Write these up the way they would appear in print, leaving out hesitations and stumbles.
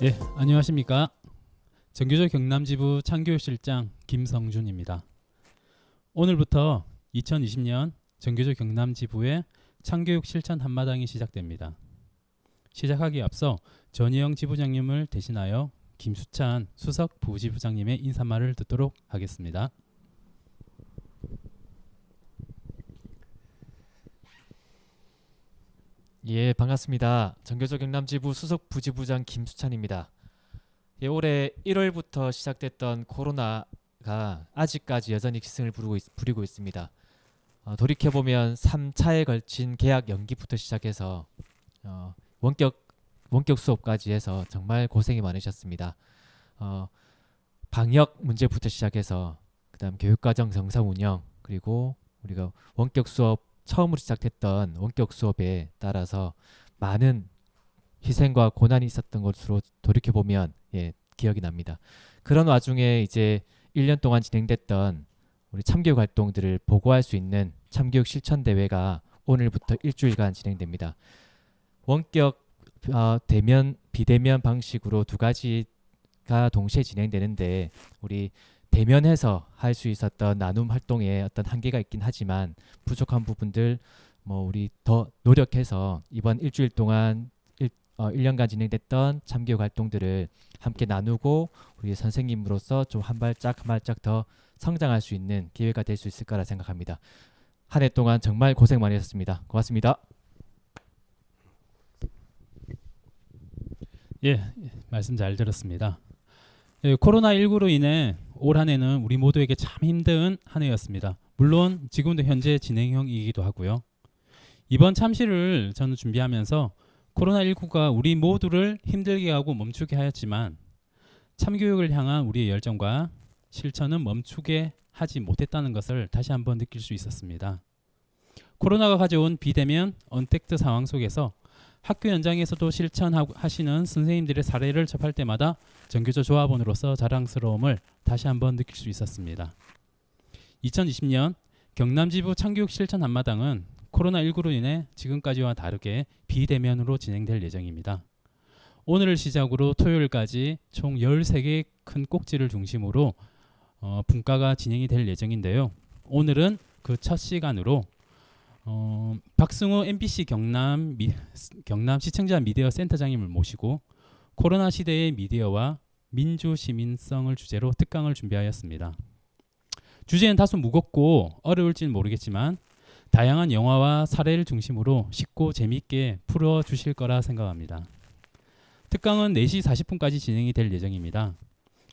예, 안녕하십니까. 정교조 경남지부 창교육실장 김성준입니다. 오늘부터 2020년 정교조 경남지부의 창교육 실천 한마당이 시작됩니다. 시작하기에 앞서 전희영 지부장님을 대신하여 김수찬 수석 부지부장님의 인사말을 듣도록 하겠습니다. 예, 반갑습니다. 정교조 경남지부 수석 부지부장 김수찬입니다. 예, 올해 1월부터 시작됐던 코로나가 아직까지 여전히 기승을 부리고 있습니다. 돌이켜보면 3차에 걸친 개학 연기부터 시작해서 원격 수업까지 해서 정말 고생이 많으셨습니다. 방역 문제부터 시작해서 그다음 교육과정 정상 운영, 그리고 우리가 원격 수업 처음으로 시작했던 원격 수업에 따라서 많은 희생과 고난이 있었던 것으로 돌이켜보면 기억이 납니다. 그런 와중에 이제 1년 동안 진행됐던 우리 참교육 활동들을 보고할 수 있는 참교육 실천 대회가 오늘부터 일주일간 진행됩니다. 원격 대면, 비대면 방식으로 두 가지가 동시에 진행되는데, 우리 대면해서 할 수 있었던 나눔 활동에 어떤 한계가 있긴 하지만 부족한 부분들 우리 더 노력해서 이번 일주일 동안 1년간 진행됐던 참교육 활동들을 함께 나누고 우리 선생님으로서 좀 한 발짝 더 성장할 수 있는 기회가 될 수 있을 거라 생각합니다. 한 해 동안 정말 고생 많이 하셨습니다. 고맙습니다. 예, 말씀 잘 들었습니다. 코로나19로 인해 올 한 해는 우리 모두에게 참 힘든 한 해였습니다. 물론 지금도 현재 진행형이기도 하고요. 이번 참시를 저는 준비하면서 코로나19가 우리 모두를 힘들게 하고 멈추게 하였지만 참교육을 향한 우리의 열정과 실천은 멈추게 하지 못했다는 것을 다시 한번 느낄 수 있었습니다. 코로나가 가져온 비대면 언택트 상황 속에서 학교 현장에서도 실천하시는 선생님들의 사례를 접할 때마다 정교조 조합원으로서 자랑스러움을 다시 한번 느낄 수 있었습니다. 2020년 경남지부 창교육 실천 한마당은 코로나19로 인해 지금까지와 다르게 비대면으로 진행될 예정입니다. 오늘을 시작으로 토요일까지 총 13개의 큰 꼭지를 중심으로 분과가 진행이 될 예정인데요. 오늘은 그 첫 시간으로 박승우 MBC 경남 시청자 미디어 센터장님을 모시고 코로나 시대의 미디어와 민주 시민성을 주제로 특강을 준비하였습니다. 주제는 다소 무겁고 어려울지는 모르겠지만 다양한 영화와 사례를 중심으로 쉽고 재미있게 풀어주실 거라 생각합니다. 특강은 4시 40분까지 진행이 될 예정입니다.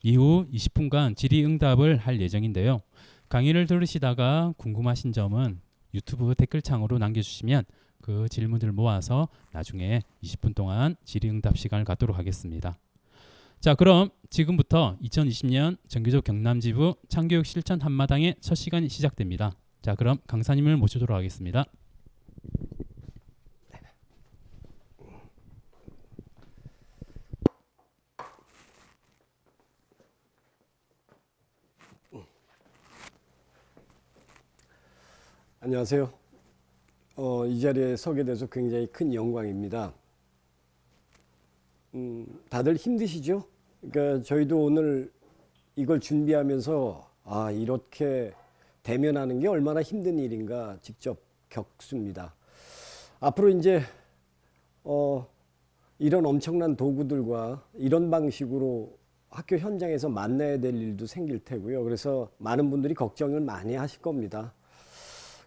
이후 20분간 질의응답을 할 예정인데요. 강의를 들으시다가 궁금하신 점은 유튜브 댓글창으로 남겨주시면 그 질문들을 모아서 나중에 20분 동안 질의응답 시간을 갖도록 하겠습니다. 자, 그럼 지금부터 2020년 정교조 경남지부 창교육 실천 한마당의 첫 시간이 시작됩니다. 자, 그럼 강사님을 모시도록 하겠습니다. 안녕하세요. 이 자리에 서게 돼서 굉장히 큰 영광입니다. 다들 힘드시죠? 그러니까 저희도 오늘 이걸 준비하면서 이렇게 대면하는 게 얼마나 힘든 일인가 직접 겪습니다. 앞으로 이제 이런 엄청난 도구들과 이런 방식으로 학교 현장에서 만나야 될 일도 생길 테고요. 그래서 많은 분들이 걱정을 많이 하실 겁니다.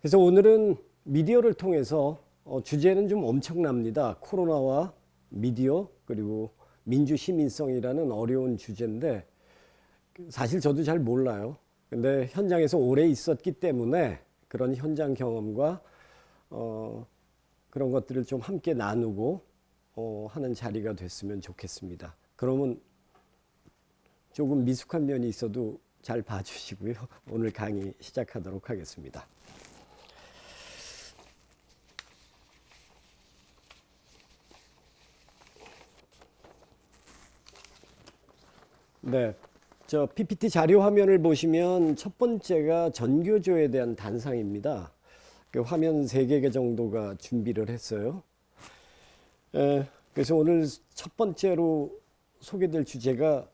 그래서 오늘은 미디어를 통해서 주제는 좀 엄청납니다. 코로나와 미디어 그리고 민주 시민성이라는 어려운 주제인데 사실 저도 잘 몰라요. 근데 현장에서 오래 있었기 때문에 그런 현장 경험과 그런 것들을 좀 함께 나누고 하는 자리가 됐으면 좋겠습니다. 그러면 조금 미숙한 면이 있어도 잘 봐주시고요. 오늘 강의 시작하도록 하겠습니다. 네, 저 PPT 자료 화면을 보시면 첫 번째가 전교조에 대한 단상입니다. 그 화면 3개 정도가 준비를 했어요. 그래서 오늘 첫 번째로 소개될 주제가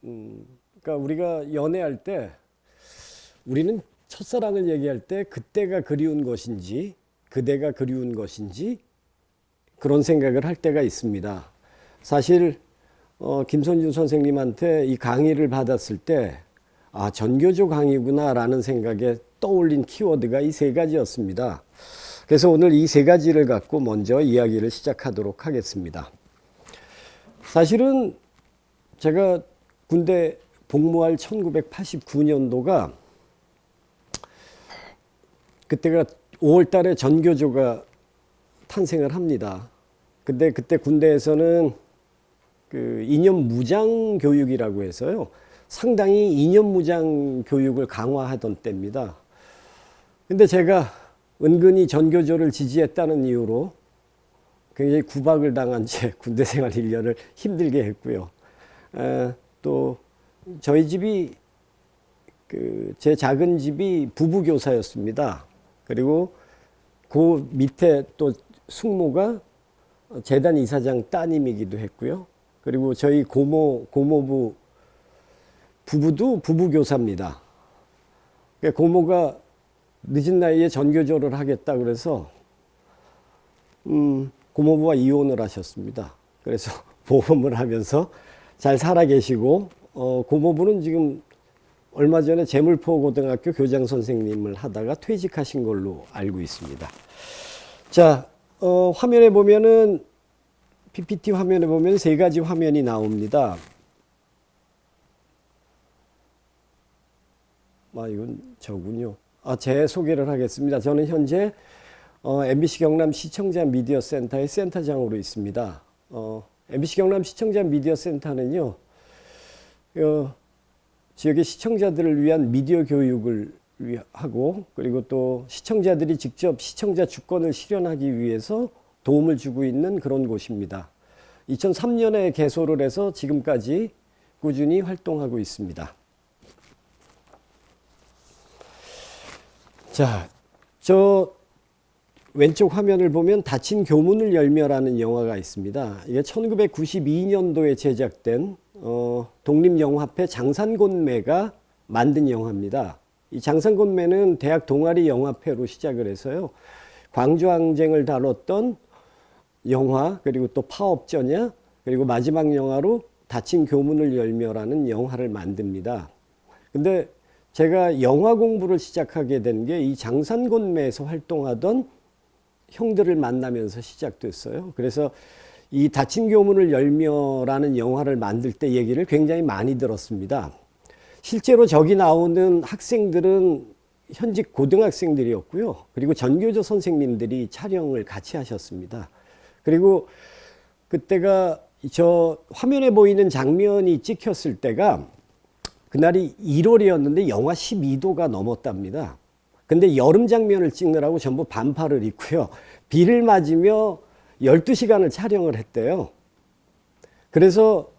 그러니까 우리가 연애할 때 우리는 첫사랑을 얘기할 때 그때가 그리운 것인지 그대가 그리운 것인지 그런 생각을 할 때가 있습니다. 사실 김선준 선생님한테 이 강의를 받았을 때 아, 전교조 강의구나라는 생각에 떠올린 키워드가 이 세 가지였습니다. 그래서 오늘 이 세 가지를 갖고 먼저 이야기를 시작하도록 하겠습니다. 사실은 제가 군대 복무할 1989년도가 그때가 5월 달에 전교조가 탄생을 합니다. 근데 그때 군대에서는 그 2년 무장 교육이라고 해서요. 상당히 2년 무장 교육을 강화하던 때입니다. 근데 제가 은근히 전교조를 지지했다는 이유로 굉장히 구박을 당한 채 군대 생활 1년을 힘들게 했고요. 또 저희 집이 제 작은 집이 부부교사였습니다. 그리고 그 밑에 또 숙모가 재단 이사장 따님이기도 했고요. 그리고 저희 고모부 부부도 부부교사입니다. 고모가 늦은 나이에 전교조를 하겠다 그래서 고모부와 이혼을 하셨습니다. 그래서 보험을 하면서 잘 살아 계시고 고모부는 지금 얼마 전에 제물포 고등학교 교장 선생님을 하다가 퇴직하신 걸로 알고 있습니다. 자, 화면에 보면은 PPT 화면에 보면 세 가지 화면이 나옵니다. 이건 저군요. 제 소개를 하겠습니다. 저는 현재 MBC 경남 시청자 미디어 센터의 센터장으로 있습니다. MBC 경남 시청자 미디어 센터는요, 지역의 시청자들을 위한 미디어 교육을 하고 그리고 또 시청자들이 직접 시청자 주권을 실현하기 위해서 도움을 주고 있는 그런 곳입니다. 2003년에 개소를 해서 지금까지 꾸준히 활동하고 있습니다. 자, 저 왼쪽 화면을 보면 닫힌 교문을 열며라는 영화가 있습니다. 이게 1992년도에 제작된 독립영화회 장산곤매가 만든 영화입니다. 이 장산곤매는 대학 동아리 영화회로 시작을 해서요. 광주항쟁을 다뤘던 영화, 그리고 또 파업전야, 그리고 마지막 영화로 닫힌 교문을 열며라는 영화를 만듭니다. 근데 제가 영화 공부를 시작하게 된 게 이 장산곤매에서 활동하던 형들을 만나면서 시작됐어요. 그래서 이 닫힌 교문을 열며라는 영화를 만들 때 얘기를 굉장히 많이 들었습니다. 실제로 저기 나오는 학생들은 현직 고등학생들이었고요. 그리고 전교조 선생님들이 촬영을 같이 하셨습니다. 그리고 그때가 저 화면에 보이는 장면이 찍혔을 때가 그날이 1월이었는데 영하 12도가 넘었답니다. 근데 여름 장면을 찍느라고 전부 반팔을 입고요. 비를 맞으며 12시간을 촬영을 했대요. 그래서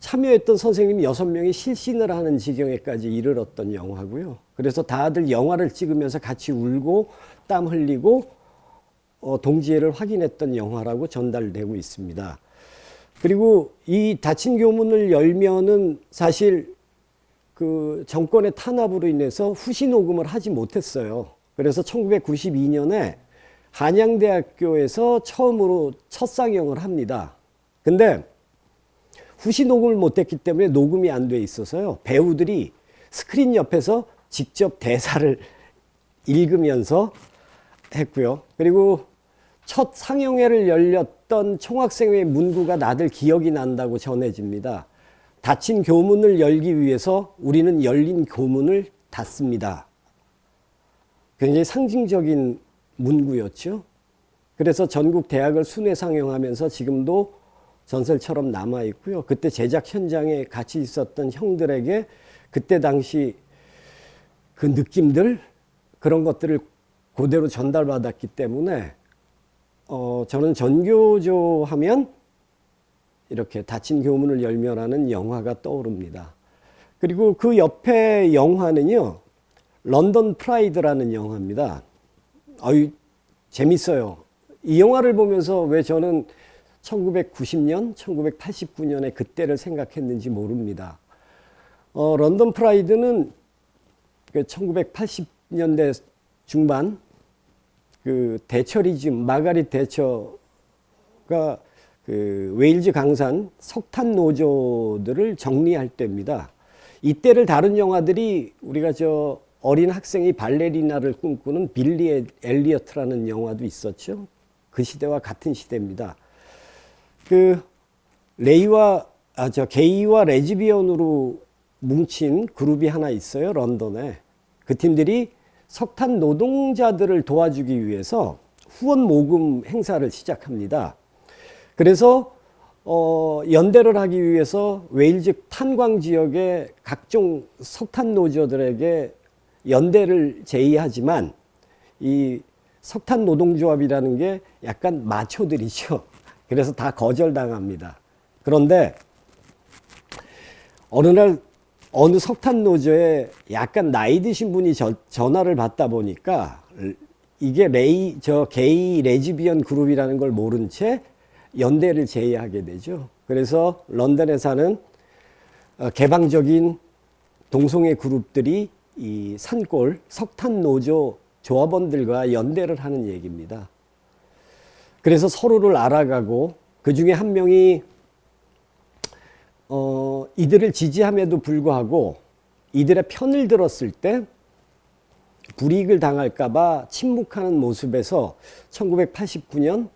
참여했던 선생님 6명이 실신을 하는 지경에까지 이르렀던 영화고요. 그래서 다들 영화를 찍으면서 같이 울고 땀 흘리고 동지애를 확인했던 영화라고 전달되고 있습니다. 그리고 이 닫힌 교문을 열면은 사실 그 정권의 탄압으로 인해서 후시 녹음을 하지 못했어요. 그래서 1992년에 한양대학교에서 처음으로 첫 상영을 합니다. 근데 후시 녹음을 못했기 때문에 녹음이 안 돼 있어서요. 배우들이 스크린 옆에서 직접 대사를 읽으면서 했고요. 그리고 첫 상영회를 열렸던 총학생회 문구가 나들 기억이 난다고 전해집니다. 닫힌 교문을 열기 위해서 우리는 열린 교문을 닫습니다. 굉장히 상징적인 문구였죠. 그래서 전국 대학을 순회 상영하면서 지금도 전설처럼 남아 있고요. 그때 제작 현장에 같이 있었던 형들에게 그때 당시 그 느낌들 그런 것들을 그대로 전달받았기 때문에 저는 전교조 하면 이렇게 닫힌 교문을 열며라는 영화가 떠오릅니다. 그리고 그 옆에 영화는요. 런던 프라이드라는 영화입니다. 재밌어요. 이 영화를 보면서 왜 저는 1990년, 1989년에 그때를 생각했는지 모릅니다. 런던 프라이드는 그 1980년대 중반 그 대처리즘, 마가릿 대처가 그 웨일즈 강산 석탄 노조들을 정리할 때입니다. 이때를 다룬 영화들이 우리가 저 어린 학생이 발레리나를 꿈꾸는 빌리 엘리어트라는 영화도 있었죠. 그 시대와 같은 시대입니다. 그 게이와 레즈비언으로 뭉친 그룹이 하나 있어요. 런던에. 그 팀들이 석탄 노동자들을 도와주기 위해서 후원 모금 행사를 시작합니다. 그래서 연대를 하기 위해서 웨일즈 탄광 지역의 각종 석탄 노조들에게 연대를 제의하지만 이 석탄 노동조합이라는 게 약간 마초들이죠. 그래서 다 거절당합니다. 그런데 어느 날 어느 석탄 노조에 약간 나이 드신 분이 전화를 받다 보니까 이게 게이 레즈비언 그룹이라는 걸 모른 채 연대를 제의하게 되죠. 그래서 런던에 사는 개방적인 동성애 그룹들이 이 산골 석탄 노조 조합원들과 연대를 하는 얘기입니다. 그래서 서로를 알아가고 그 중에 한 명이 이들을 지지함에도 불구하고 이들의 편을 들었을 때 불이익을 당할까봐 침묵하는 모습에서 1989년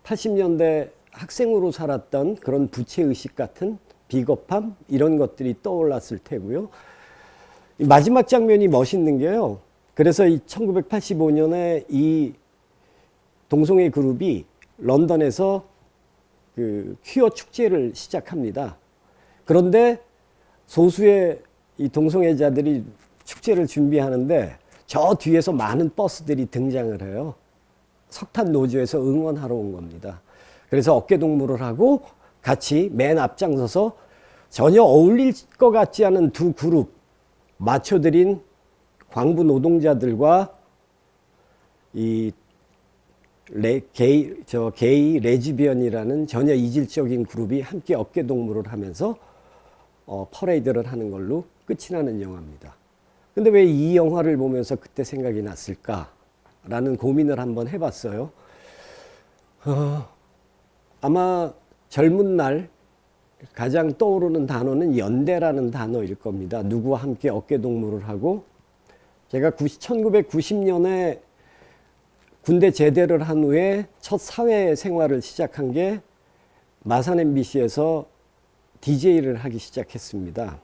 80년대 학생으로 살았던 그런 부채의식 같은 비겁함 이런 것들이 떠올랐을 테고요. 마지막 장면이 멋있는 게요. 그래서 1985년에 이 동성애 그룹이 런던에서 그 퀴어 축제를 시작합니다. 그런데 소수의 이 동성애자들이 축제를 준비하는데 저 뒤에서 많은 버스들이 등장을 해요. 석탄 노조에서 응원하러 온 겁니다. 그래서 어깨동무를 하고 같이 맨 앞장서서 전혀 어울릴 것 같지 않은 두 그룹 마초들인 광부 노동자들과 이 게이 레즈비언이라는 전혀 이질적인 그룹이 함께 어깨동무를 하면서 퍼레이드를 하는 걸로 끝이 나는 영화입니다. 근데 왜 이 영화를 보면서 그때 생각이 났을까라는 고민을 한번 해봤어요. 아마 젊은 날 가장 떠오르는 단어는 연대라는 단어일 겁니다. 누구와 함께 어깨동무를 하고 제가 1990년에 군대 제대를 한 후에 첫 사회 생활을 시작한 게 마산 MBC에서 DJ를 하기 시작했습니다.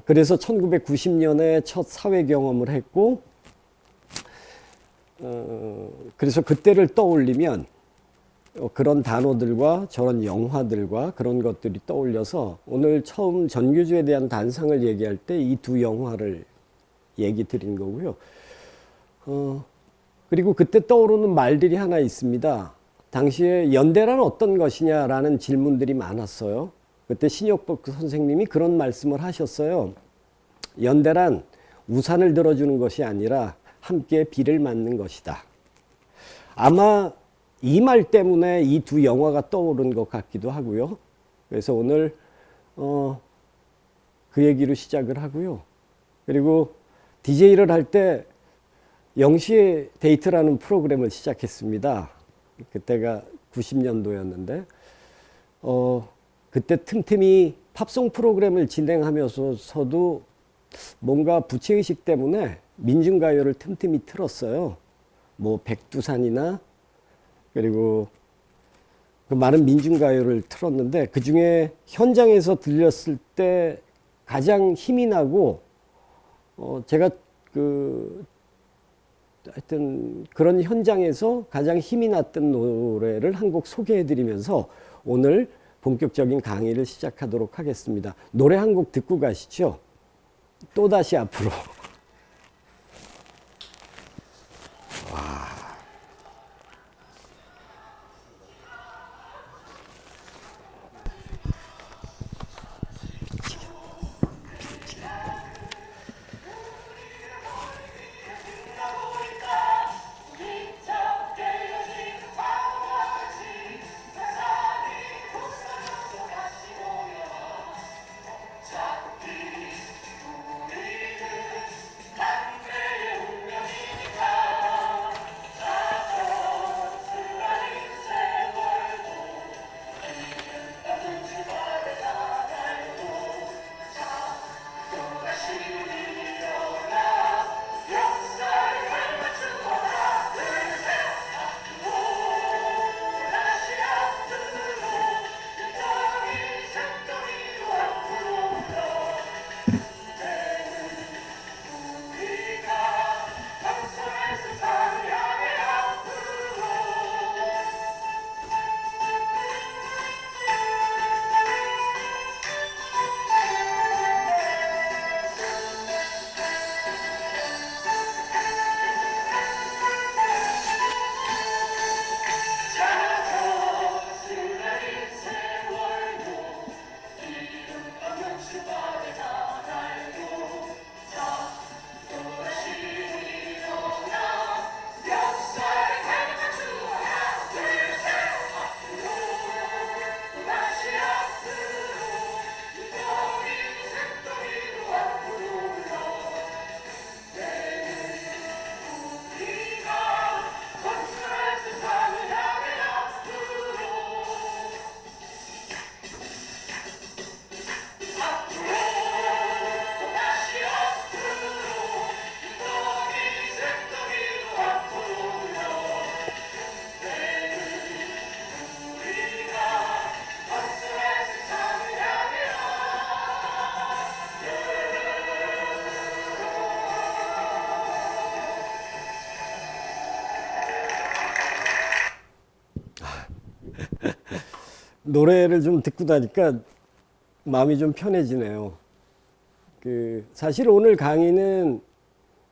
그래서 1990년에 첫 사회 경험을 했고, 그래서 그때를 떠올리면 그런 단어들과 저런 영화들과 그런 것들이 떠올려서 오늘 처음 전교조에 대한 단상을 얘기할 때 이 두 영화를 얘기 드린 거고요. 그리고 그때 떠오르는 말들이 하나 있습니다. 당시에 연대란 어떤 것이냐라는 질문들이 많았어요. 그때 신혁복 선생님이 그런 말씀을 하셨어요. 연대란 우산을 들어주는 것이 아니라 함께 비를 맞는 것이다. 아마 이 말 때문에 이 두 영화가 떠오른 것 같기도 하고요. 그래서 오늘 그 얘기로 시작을 하고요. 그리고 DJ를 할 때 0시에 데이트라는 프로그램을 시작했습니다. 그때가 90년도였는데 그때 틈틈이 팝송 프로그램을 진행하면서도 뭔가 부채의식 때문에 민중가요를 틈틈이 틀었어요. 뭐 백두산이나 그리고 그 많은 민중가요를 틀었는데 그중에 현장에서 들렸을 때 가장 힘이 나고 제가 하여튼 그런 현장에서 가장 힘이 났던 노래를 한 곡 소개해드리면서 오늘 본격적인 강의를 시작하도록 하겠습니다. 노래 한 곡 듣고 가시죠. 또다시 앞으로. 노래를 좀 듣고 나니까 마음이 좀 편해지네요. 사실 오늘 강의는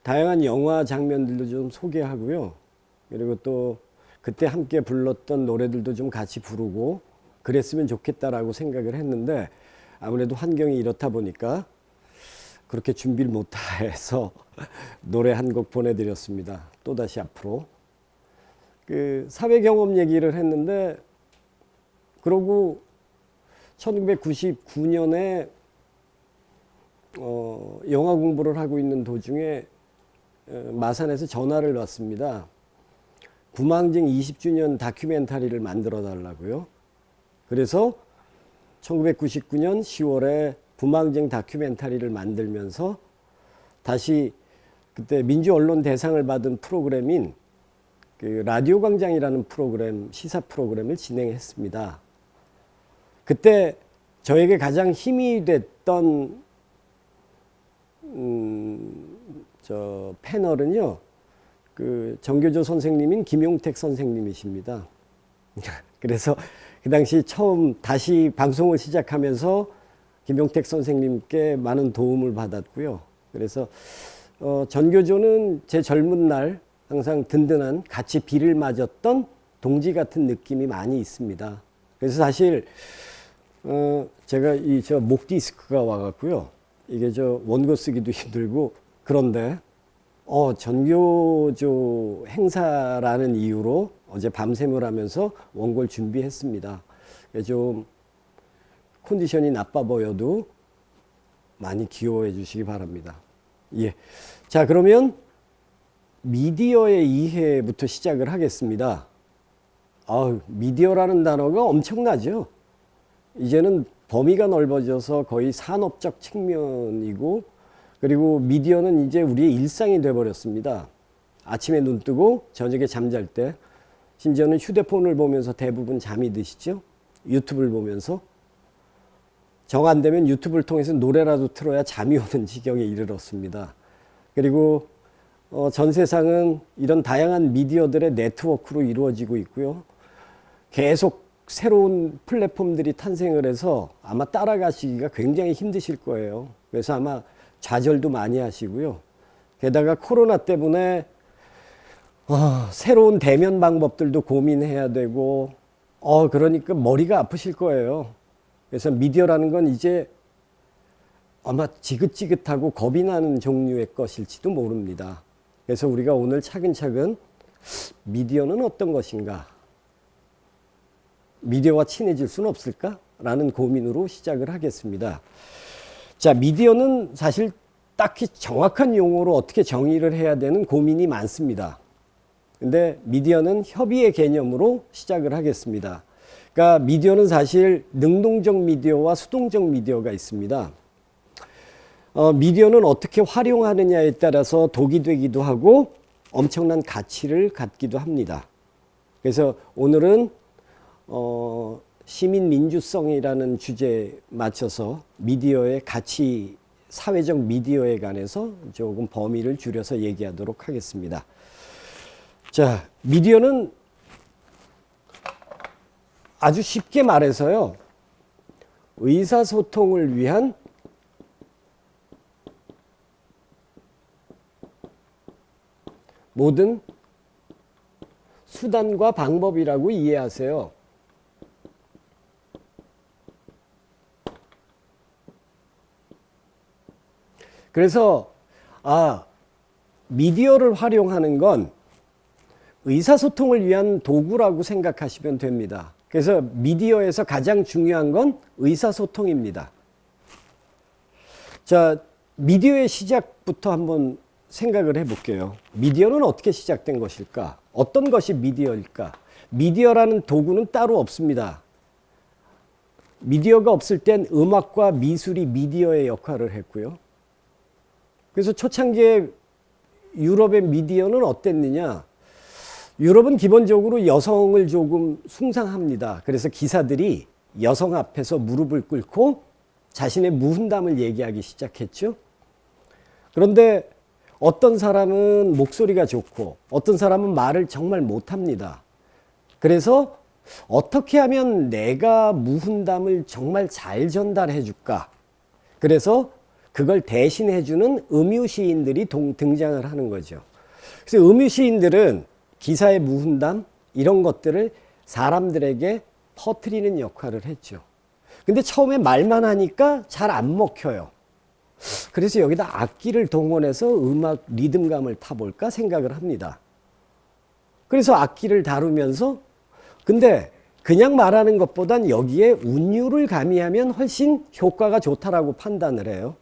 다양한 영화 장면들도 좀 소개하고요. 그리고 또 그때 함께 불렀던 노래들도 좀 같이 부르고 그랬으면 좋겠다라고 생각을 했는데 아무래도 환경이 이렇다 보니까 그렇게 준비를 못해서 노래 한 곡 보내드렸습니다. 또다시 앞으로. 사회 경험 얘기를 했는데 그러고 1999년에 영화 공부를 하고 있는 도중에 마산에서 전화를 받습니다. 구망쟁 20주년 다큐멘터리를 만들어 달라고요. 그래서 1999년 10월에 구망쟁 다큐멘터리를 만들면서 다시 그때 민주언론 대상을 받은 프로그램인 라디오 광장이라는 프로그램, 시사 프로그램을 진행했습니다. 그때 저에게 가장 힘이 됐던 패널은요, 정교조 선생님인 김용택 선생님이십니다. 그래서 그 당시 처음 다시 방송을 시작하면서 김용택 선생님께 많은 도움을 받았고요. 그래서 전교조는 제 젊은 날 항상 든든한 같이 비를 맞았던 동지 같은 느낌이 많이 있습니다. 그래서 사실 제가 목 디스크가 와갖고요. 이게 원고 쓰기도 힘들고 그런데 전교조 행사라는 이유로 어제 밤샘을 하면서 원고를 준비했습니다. 좀 컨디션이 나빠 보여도 많이 귀여워해 주시기 바랍니다. 예. 자, 그러면 미디어의 이해부터 시작을 하겠습니다. 미디어라는 단어가 엄청나죠. 이제는 범위가 넓어져서 거의 산업적 측면이고 그리고 미디어는 이제 우리의 일상이 돼버렸습니다. 아침에 눈 뜨고 저녁에 잠잘 때 심지어는 휴대폰을 보면서 대부분 잠이 드시죠. 유튜브를 보면서 정 안 되면 유튜브를 통해서 노래라도 틀어야 잠이 오는 지경에 이르렀습니다. 그리고 전 세상은 이런 다양한 미디어들의 네트워크로 이루어지고 있고요. 계속 새로운 플랫폼들이 탄생을 해서 아마 따라가시기가 굉장히 힘드실 거예요. 그래서 아마 좌절도 많이 하시고요. 게다가 코로나 때문에 새로운 대면 방법들도 고민해야 되고 그러니까 머리가 아프실 거예요. 그래서 미디어라는 건 이제 아마 지긋지긋하고 겁이 나는 종류의 것일지도 모릅니다. 그래서 우리가 오늘 차근차근 미디어는 어떤 것인가? 미디어와 친해질 수는 없을까? 라는 고민으로 시작을 하겠습니다. 자, 미디어는 사실 딱히 정확한 용어로 어떻게 정의를 해야 되는 고민이 많습니다. 근데 미디어는 협의의 개념으로 시작을 하겠습니다. 그러니까 미디어는 사실 능동적 미디어와 수동적 미디어가 있습니다. 미디어는 어떻게 활용하느냐에 따라서 독이 되기도 하고 엄청난 가치를 갖기도 합니다. 그래서 오늘은 시민 민주성이라는 주제에 맞춰서 미디어의 가치, 사회적 미디어에 관해서 조금 범위를 줄여서 얘기하도록 하겠습니다. 자, 미디어는 아주 쉽게 말해서요, 의사소통을 위한 모든 수단과 방법이라고 이해하세요. 그래서 미디어를 활용하는 건 의사소통을 위한 도구라고 생각하시면 됩니다. 그래서 미디어에서 가장 중요한 건 의사소통입니다. 자, 미디어의 시작부터 한번 생각을 해볼게요. 미디어는 어떻게 시작된 것일까? 어떤 것이 미디어일까? 미디어라는 도구는 따로 없습니다. 미디어가 없을 땐 음악과 미술이 미디어의 역할을 했고요. 그래서 초창기에 유럽의 미디어는 어땠느냐? 유럽은 기본적으로 여성을 조금 숭상합니다. 그래서 기사들이 여성 앞에서 무릎을 꿇고 자신의 무훈담을 얘기하기 시작했죠. 그런데 어떤 사람은 목소리가 좋고 어떤 사람은 말을 정말 못합니다. 그래서 어떻게 하면 내가 무훈담을 정말 잘 전달해 줄까? 그래서 그걸 대신해 주는 음유 시인들이 등장을 하는 거죠. 그래서 음유 시인들은 기사의 무훈담 이런 것들을 사람들에게 퍼뜨리는 역할을 했죠. 근데 처음에 말만 하니까 잘 안 먹혀요. 그래서 여기다 악기를 동원해서 음악 리듬감을 타볼까 생각을 합니다. 그래서 악기를 다루면서 근데 그냥 말하는 것보단 여기에 운율을 가미하면 훨씬 효과가 좋다라고 판단을 해요.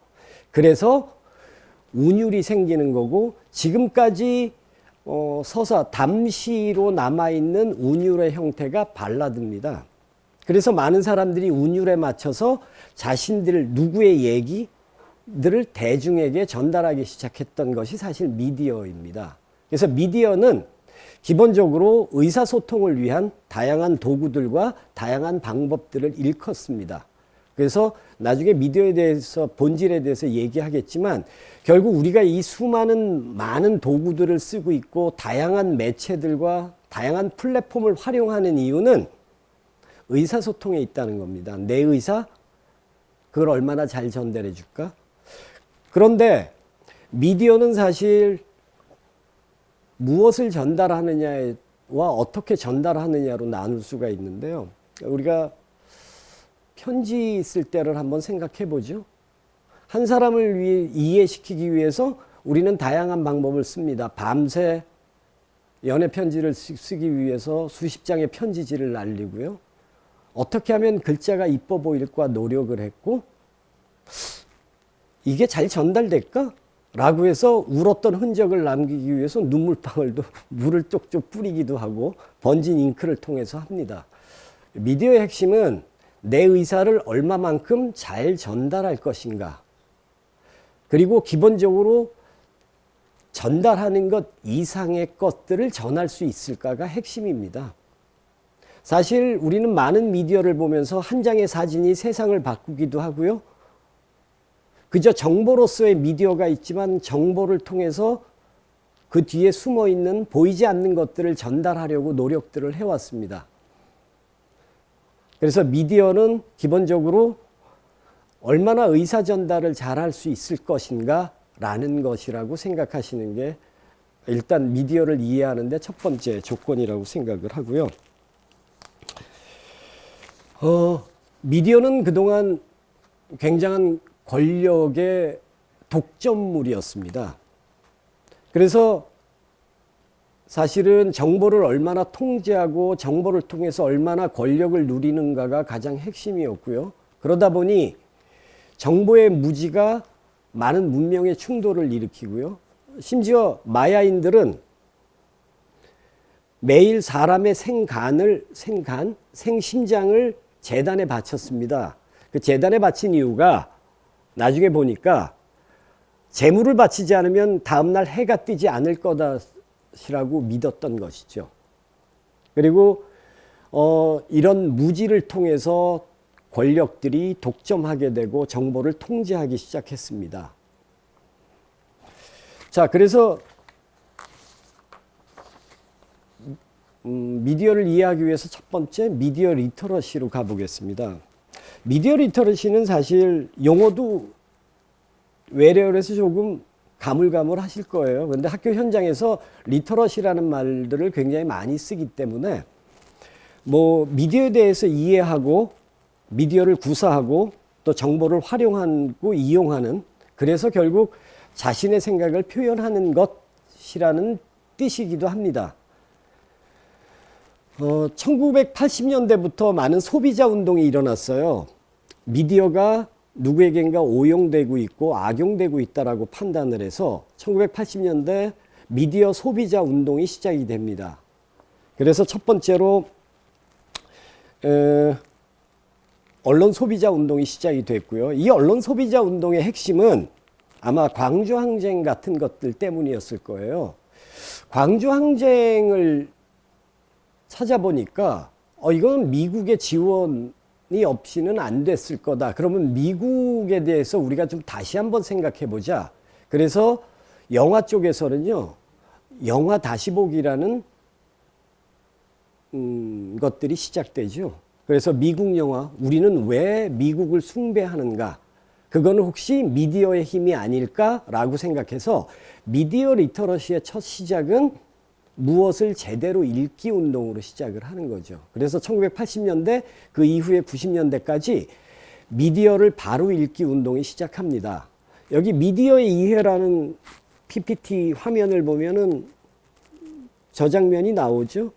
그래서 운율이 생기는 거고 지금까지 서사 담시로 남아있는 운율의 형태가 발라드입니다. 그래서 많은 사람들이 운율에 맞춰서 자신들 누구의 얘기들을 대중에게 전달하기 시작했던 것이 사실 미디어입니다. 그래서 미디어는 기본적으로 의사소통을 위한 다양한 도구들과 다양한 방법들을 일컫습니다. 그래서 나중에 미디어에 대해서 본질에 대해서 얘기하겠지만 결국 우리가 이 많은 도구들을 쓰고 있고 다양한 매체들과 다양한 플랫폼을 활용하는 이유는 의사소통에 있다는 겁니다. 내 의사 그걸 얼마나 잘 전달해 줄까? 그런데 미디어는 사실 무엇을 전달하느냐와 어떻게 전달하느냐로 나눌 수가 있는데요. 우리가 편지 쓸 때를 한번 생각해 보죠. 한 사람을 이해시키기 위해서 우리는 다양한 방법을 씁니다. 밤새 연애 편지를 쓰기 위해서 수십 장의 편지지를 날리고요. 어떻게 하면 글자가 이뻐 보일까 노력을 했고 이게 잘 전달될까? 라고 해서 울었던 흔적을 남기기 위해서 눈물방울도 물을 쪽쪽 뿌리기도 하고 번진 잉크를 통해서 합니다. 미디어의 핵심은 내 의사를 얼마만큼 잘 전달할 것인가. 그리고 기본적으로 전달하는 것 이상의 것들을 전할 수 있을까가 핵심입니다. 사실 우리는 많은 미디어를 보면서 한 장의 사진이 세상을 바꾸기도 하고요. 그저 정보로서의 미디어가 있지만 정보를 통해서 그 뒤에 숨어 있는 보이지 않는 것들을 전달하려고 노력들을 해왔습니다. 그래서 미디어는 기본적으로 얼마나 의사 전달을 잘할 수 있을 것인가 라는 것이라고 생각하시는 게 일단 미디어를 이해하는데 첫 번째 조건이라고 생각을 하고요. 미디어는 그동안 굉장한 권력의 독점물이었습니다. 그래서 사실은 정보를 얼마나 통제하고 정보를 통해서 얼마나 권력을 누리는가가 가장 핵심이었고요. 그러다 보니 정보의 무지가 많은 문명의 충돌을 일으키고요. 심지어 마야인들은 매일 사람의 생심장을 제단에 바쳤습니다. 그 제단에 바친 이유가 나중에 보니까 재물을 바치지 않으면 다음날 해가 뜨지 않을 거다라고 믿었던 것이죠. 그리고 이런 무지를 통해서 권력들이 독점하게 되고 정보를 통제하기 시작했습니다. 자, 그래서 미디어를 이해하기 위해서 첫 번째 미디어 리터러시로 가보겠습니다. 미디어 리터러시는 사실 용어도 외래어에서 조금 가물가물하실 거예요. 그런데 학교 현장에서 리터러시라는 말들을 굉장히 많이 쓰기 때문에 뭐 미디어에 대해서 이해하고 미디어를 구사하고 또 정보를 활용하고 이용하는 그래서 결국 자신의 생각을 표현하는 것이라는 뜻이기도 합니다. 1980년대부터 많은 소비자 운동이 일어났어요. 미디어가 누구에겐가 오용되고 있고 악용되고 있다라고 판단을 해서 1980년대 미디어 소비자 운동이 시작이 됩니다. 그래서 첫 번째로 언론 소비자 운동이 시작이 됐고요. 이 언론 소비자 운동의 핵심은 아마 광주 항쟁 같은 것들 때문이었을 거예요. 광주 항쟁을 찾아보니까 이건 미국의 지원이 없이는 안 됐을 거다. 그러면 미국에 대해서 우리가 좀 다시 한번 생각해 보자. 그래서 영화 쪽에서는요. 영화 다시 보기라는 것들이 시작되죠. 그래서 미국 영화, 우리는 왜 미국을 숭배하는가? 그거는 혹시 미디어의 힘이 아닐까라고 생각해서 미디어 리터러시의 첫 시작은 무엇을 제대로 읽기 운동으로 시작을 하는 거죠. 그래서 1980년대 그 이후에 90년대까지 미디어를 바로 읽기 운동이 시작합니다. 여기 미디어의 이해라는 PPT 화면을 보면은 저 장면이 나오죠.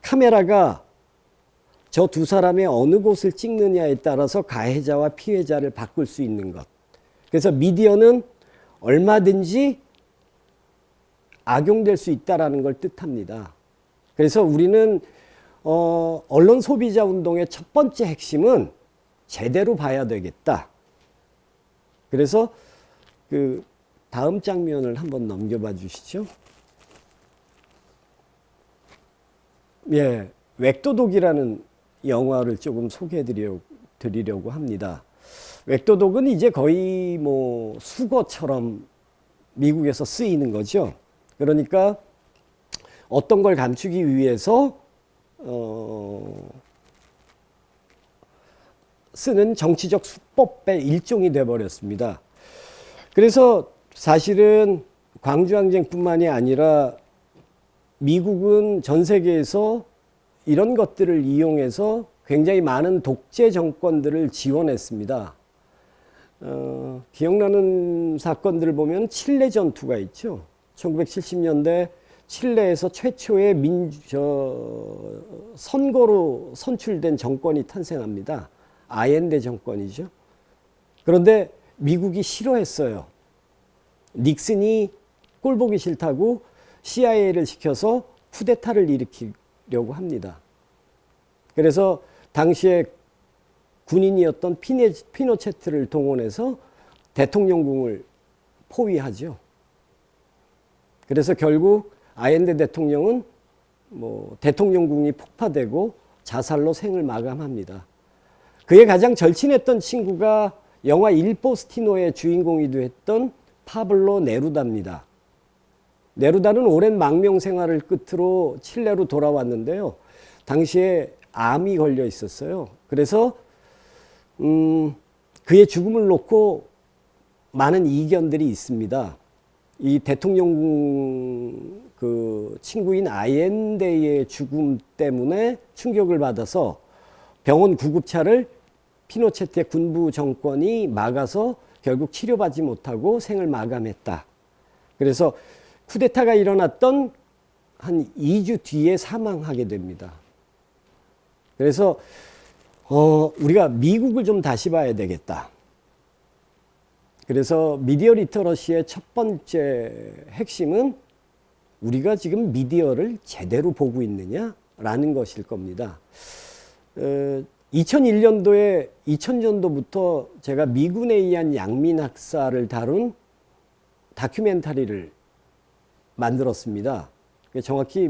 카메라가 저 두 사람의 어느 곳을 찍느냐에 따라서 가해자와 피해자를 바꿀 수 있는 것. 그래서 미디어는 얼마든지 악용될 수 있다라는 걸 뜻합니다. 그래서 우리는 언론 소비자 운동의 첫 번째 핵심은 제대로 봐야 되겠다. 그래서 그 다음 장면을 한번 넘겨봐 주시죠. 예, 웩도독이라는 영화를 조금 소개해 드리려고 합니다. 웩도독은 이제 거의 뭐 수거처럼 미국에서 쓰이는 거죠. 그러니까 어떤 걸 감추기 위해서 쓰는 정치적 수법의 일종이 되어버렸습니다. 그래서 사실은 광주항쟁뿐만이 아니라 미국은 전 세계에서 이런 것들을 이용해서 굉장히 많은 독재 정권들을 지원했습니다. 기억나는 사건들을 보면 칠레 전투가 있죠. 1970년대 칠레에서 최초의 선거로 선출된 정권이 탄생합니다. 아옌데 정권이죠. 그런데 미국이 싫어했어요. 닉슨이 꼴보기 싫다고 CIA를 시켜서 쿠데타를 일으키려고 합니다. 그래서 당시에 군인이었던 피노체트를 동원해서 대통령궁을 포위하죠. 그래서 결국 아옌데 대통령은 대통령궁이 폭파되고 자살로 생을 마감합니다. 그의 가장 절친했던 친구가 영화 일포스티노의 주인공이기도 했던 파블로 네루다입니다. 네루다는 오랜 망명 생활을 끝으로 칠레로 돌아왔는데요. 당시에 암이 걸려 있었어요. 그래서 그의 죽음을 놓고 많은 이견들이 있습니다. 이 대통령 그 친구인 아옌데의 죽음 때문에 충격을 받아서 병원 구급차를 피노체트의 군부 정권이 막아서 결국 치료받지 못하고 생을 마감했다. 그래서 쿠데타가 일어났던 한 2주 뒤에 사망하게 됩니다. 그래서 우리가 미국을 좀 다시 봐야 되겠다. 그래서 미디어 리터러시의 첫 번째 핵심은 우리가 지금 미디어를 제대로 보고 있느냐라는 것일 겁니다. 2001년도에 2000년도부터 제가 미군에 의한 양민 학살을 다룬 다큐멘터리를 만들었습니다. 정확히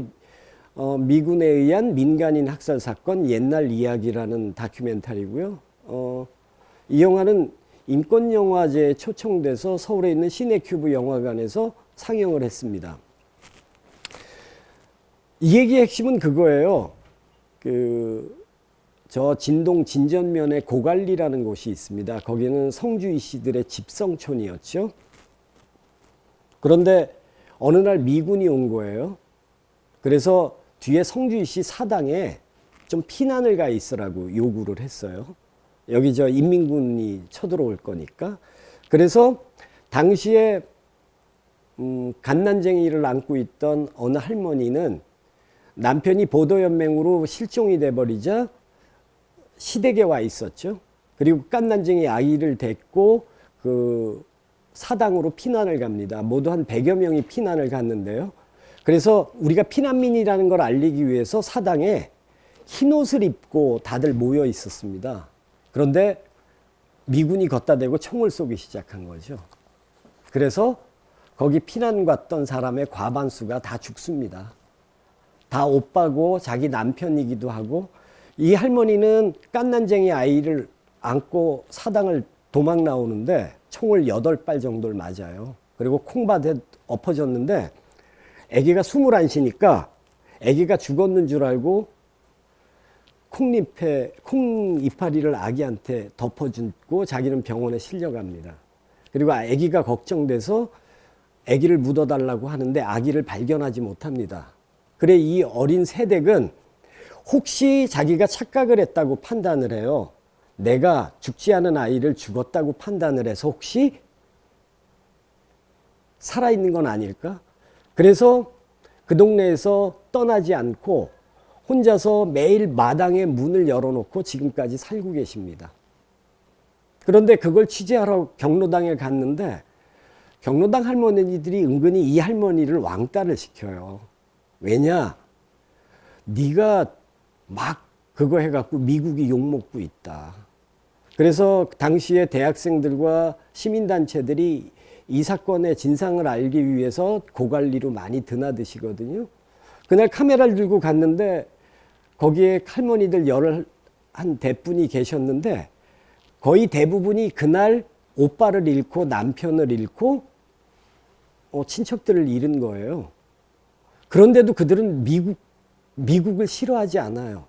미군에 의한 민간인 학살 사건 옛날 이야기라는 다큐멘터리고요. 이 영화는 인권영화제에 초청돼서 서울에 있는 시네큐브 영화관에서 상영을 했습니다. 이 얘기의 핵심은 그거예요. 저 진동 진전면에 고갈리라는 곳이 있습니다. 거기는 성주이 씨들의 집성촌이었죠. 그런데 어느 날 미군이 온 거예요. 그래서 뒤에 성주이 씨 사당에 좀 피난을 가 있으라고 요구를 했어요. 여기 저 인민군이 쳐들어올 거니까. 그래서 당시에 갓난쟁이를 안고 있던 어느 할머니는 남편이 보도연맹으로 실종이 돼버리자 시댁에 와 있었죠. 그리고 갓난쟁이 아이를 데리고 그 사당으로 피난을 갑니다. 모두 한 100여 명이 피난을 갔는데요. 그래서 우리가 피난민이라는 걸 알리기 위해서 사당에 흰 옷을 입고 다들 모여 있었습니다. 그런데 미군이 걷다 대고 총을 쏘기 시작한 거죠. 그래서 거기 피난 갔던 사람의 과반수가 다 죽습니다. 다 오빠고 자기 남편이기도 하고, 이 할머니는 갓난쟁이 아이를 안고 사당을 도망 나오는데 총을 8발 정도를 맞아요. 그리고 콩밭에 엎어졌는데 아기가 숨을 안 쉬니까 아기가 죽었는 줄 알고 콩 이파리를 아기한테 덮어주고 자기는 병원에 실려갑니다. 그리고 아기가 걱정돼서 아기를 묻어달라고 하는데 아기를 발견하지 못합니다. 그래 이 어린 새댁은 혹시 자기가 착각을 했다고 판단을 해요. 내가 죽지 않은 아이를 죽었다고 판단을 해서 혹시 살아있는 건 아닐까? 그래서 그 동네에서 떠나지 않고 혼자서 매일 마당에 문을 열어놓고 지금까지 살고 계십니다. 그런데 그걸 취재하러 경로당에 갔는데 경로당 할머니들이 은근히 이 할머니를 왕따를 시켜요. 왜냐? 네가 막 그거 해갖고 미국이 욕먹고 있다. 그래서 당시에 대학생들과 시민단체들이 이 사건의 진상을 알기 위해서 고갈리로 많이 드나드시거든요. 그날 카메라를 들고 갔는데 거기에 할머니들 한 대분이 계셨는데 거의 대부분이 그날 오빠를 잃고 남편을 잃고 친척들을 잃은 거예요. 그런데도 그들은 미국을 싫어하지 않아요.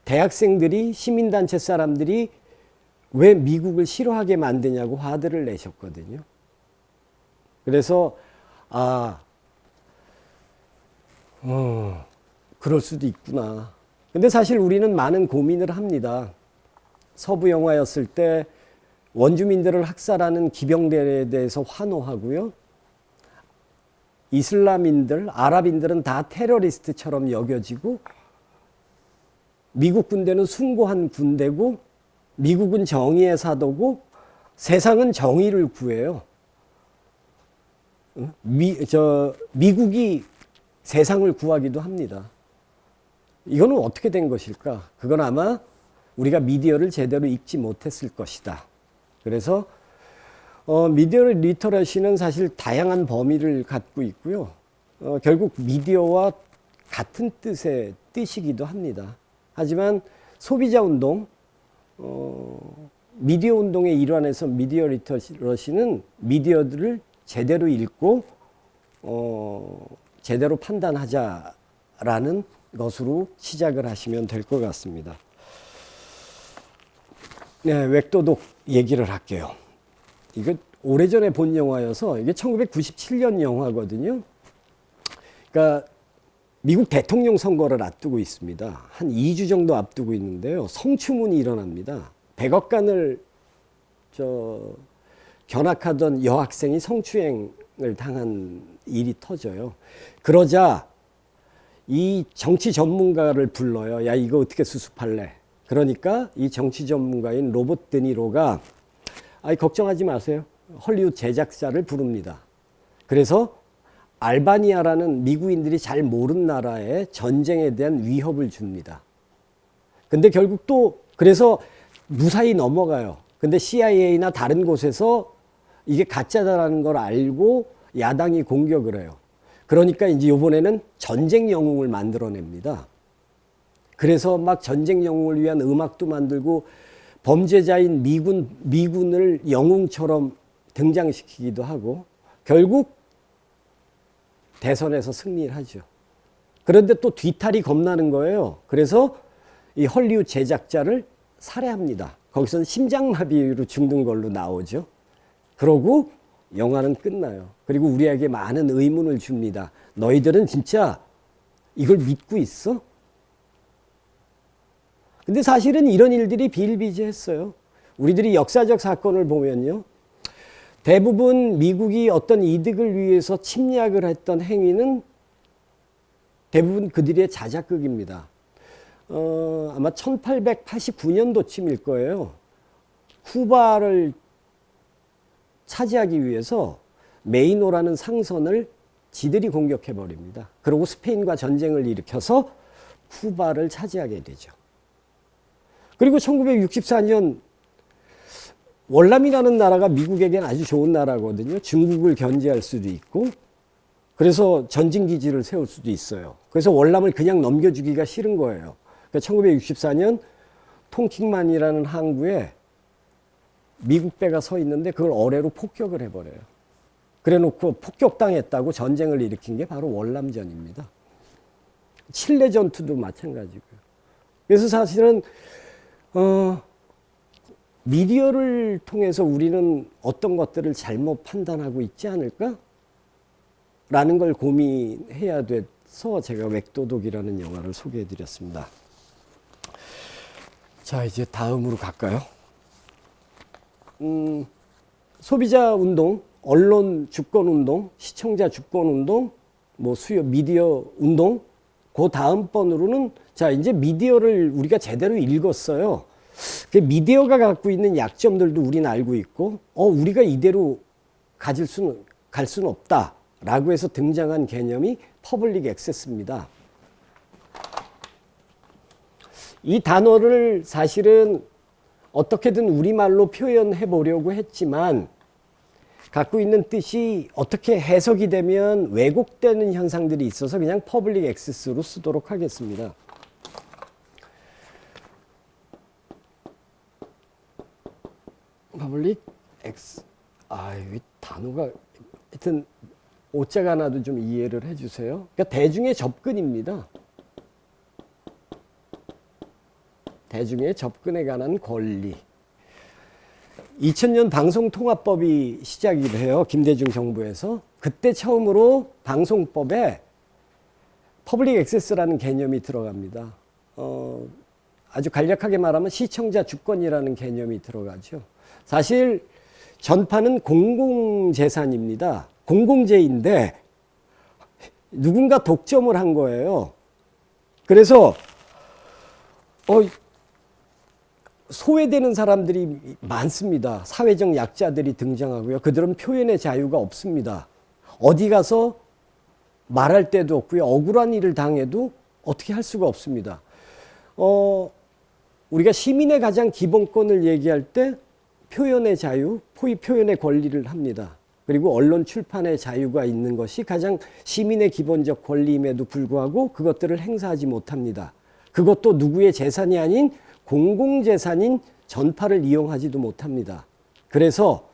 대학생들이 시민단체 사람들이 왜 미국을 싫어하게 만드냐고 화들을 내셨거든요. 그래서 그럴 수도 있구나. 근데 사실 우리는 많은 고민을 합니다. 서부 영화였을 때 원주민들을 학살하는 기병대에 대해서 환호하고요. 이슬람인들, 아랍인들은 다 테러리스트처럼 여겨지고 미국 군대는 숭고한 군대고 미국은 정의의 사도고 세상은 정의를 구해요. 미국이 세상을 구하기도 합니다. 이거는 어떻게 된 것일까? 그건 아마 우리가 미디어를 제대로 읽지 못했을 것이다. 그래서 미디어 리터러시는 사실 다양한 범위를 갖고 있고요. 결국 미디어와 같은 뜻이기도 합니다. 하지만 소비자 운동, 미디어 운동의 일환에서 미디어 리터러시는 미디어들을 제대로 읽고 제대로 판단하자라는 것으로 시작을 하시면 될 것 같습니다. 네, 웩도독 얘기를 할게요. 이거 오래전에 본 영화여서 이게 1997년 영화거든요. 그러니까 미국 대통령 선거를 앞두고 있습니다. 한 2주 정도 앞두고 있는데요. 성추문이 일어납니다. 백악관을 견학하던 여학생이 성추행을 당한 일이 터져요. 그러자 이 정치 전문가를 불러요. 야, 이거 어떻게 수습할래? 그러니까 이 정치 전문가인 로버트 드니로가 걱정하지 마세요. 헐리우드 제작사를 부릅니다. 그래서 알바니아라는 미국인들이 잘 모르는 나라에 전쟁에 대한 위협을 줍니다. 근데 결국 또 그래서 무사히 넘어가요. 근데 CIA나 다른 곳에서 이게 가짜다라는 걸 알고 야당이 공격을 해요. 그러니까 이제 이번에는 전쟁 영웅을 만들어냅니다. 그래서 막 전쟁 영웅을 위한 음악도 만들고 범죄자인 미군을 영웅처럼 등장시키기도 하고 결국 대선에서 승리를 하죠. 그런데 또 뒤탈이 겁나는 거예요. 그래서 이 헐리우드 제작자를 살해합니다. 거기서는 심장마비로 죽는 걸로 나오죠. 그러고 영화는 끝나요. 그리고 우리에게 많은 의문을 줍니다. 너희들은 진짜 이걸 믿고 있어? 근데 사실은 이런 일들이 비일비재했어요. 우리들이 역사적 사건을 보면요. 대부분 미국이 어떤 이득을 위해서 침략을 했던 행위는 대부분 그들의 자작극입니다. 아마 1889년도쯤일 거예요. 쿠바를 차지하기 위해서 메이노라는 상선을 지들이 공격해버립니다. 그리고 스페인과 전쟁을 일으켜서 쿠바를 차지하게 되죠. 그리고 1964년 월남이라는 나라가 미국에겐 아주 좋은 나라거든요. 중국을 견제할 수도 있고 그래서 전진기지를 세울 수도 있어요. 그래서 월남을 그냥 넘겨주기가 싫은 거예요. 그러니까 1964년 통킹만이라는 항구에 미국 배가 서 있는데 그걸 어뢰로 폭격을 해버려요. 그래놓고 폭격당했다고 전쟁을 일으킨 게 바로 월남전입니다. 칠레 전투도 마찬가지고요. 그래서 사실은 미디어를 통해서 우리는 어떤 것들을 잘못 판단하고 있지 않을까? 라는 걸 고민해야 돼서 제가 웩도독이라는 영화를 소개해 드렸습니다. 자, 이제 다음으로 갈까요? 소비자 운동, 언론 주권 운동, 시청자 주권 운동, 뭐 수요 미디어 운동, 그 다음 번으로는 자, 이제 미디어를 우리가 제대로 읽었어요. 그 미디어가 갖고 있는 약점들도 우리는 알고 있고, 우리가 이대로 갈 수는 없다라고 해서 등장한 개념이 퍼블릭 액세스입니다. 이 단어를 사실은 어떻게든 우리말로 표현해 보려고 했지만 갖고 있는 뜻이 어떻게 해석이 되면 왜곡되는 현상들이 있어서 그냥 퍼블릭 액세스로 쓰도록 하겠습니다. 퍼블릭 액스, 이 단어가 하여튼 오자가 하나도 좀 이해를 해주세요. 그러니까 대중의 접근입니다. 대중의 접근에 관한 권리. 2000년 방송통합법이 시작이 돼요. 김대중 정부에서. 그때 처음으로 방송법에 퍼블릭 액세스라는 개념이 들어갑니다. 아주 간략하게 말하면 시청자 주권이라는 개념이 들어가죠. 사실 전파는 공공재산입니다. 공공재인데 누군가 독점을 한 거예요. 그래서 소외되는 사람들이 많습니다. 사회적 약자들이 등장하고요. 그들은 표현의 자유가 없습니다. 어디 가서 말할 데도 없고요. 억울한 일을 당해도 어떻게 할 수가 없습니다. 우리가 시민의 가장 기본권을 얘기할 때 표현의 자유, 표현의 권리를 합니다. 그리고 언론 출판의 자유가 있는 것이 가장 시민의 기본적 권리임에도 불구하고 그것들을 행사하지 못합니다. 그것도 누구의 재산이 아닌 공공재산인 전파를 이용하지도 못합니다. 그래서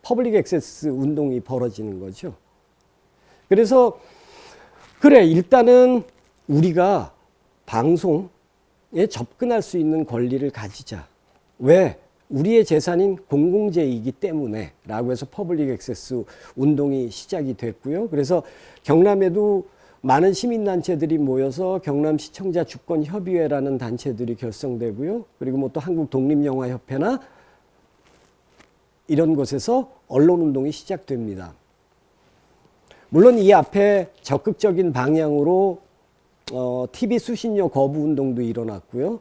퍼블릭 액세스 운동이 벌어지는 거죠. 그래서 그래, 일단은 우리가 방송에 접근할 수 있는 권리를 가지자. 왜? 우리의 재산인 공공재이기 때문에 라고 해서 퍼블릭 액세스 운동이 시작이 됐고요. 그래서 경남에도 많은 시민단체들이 모여서 경남 시청자 주권 협의회라는 단체들이 결성되고요. 그리고 뭐 또 한국 독립영화협회나 이런 곳에서 언론운동이 시작됩니다. 물론 이 앞에 적극적인 방향으로 TV 수신료 거부 운동도 일어났고요.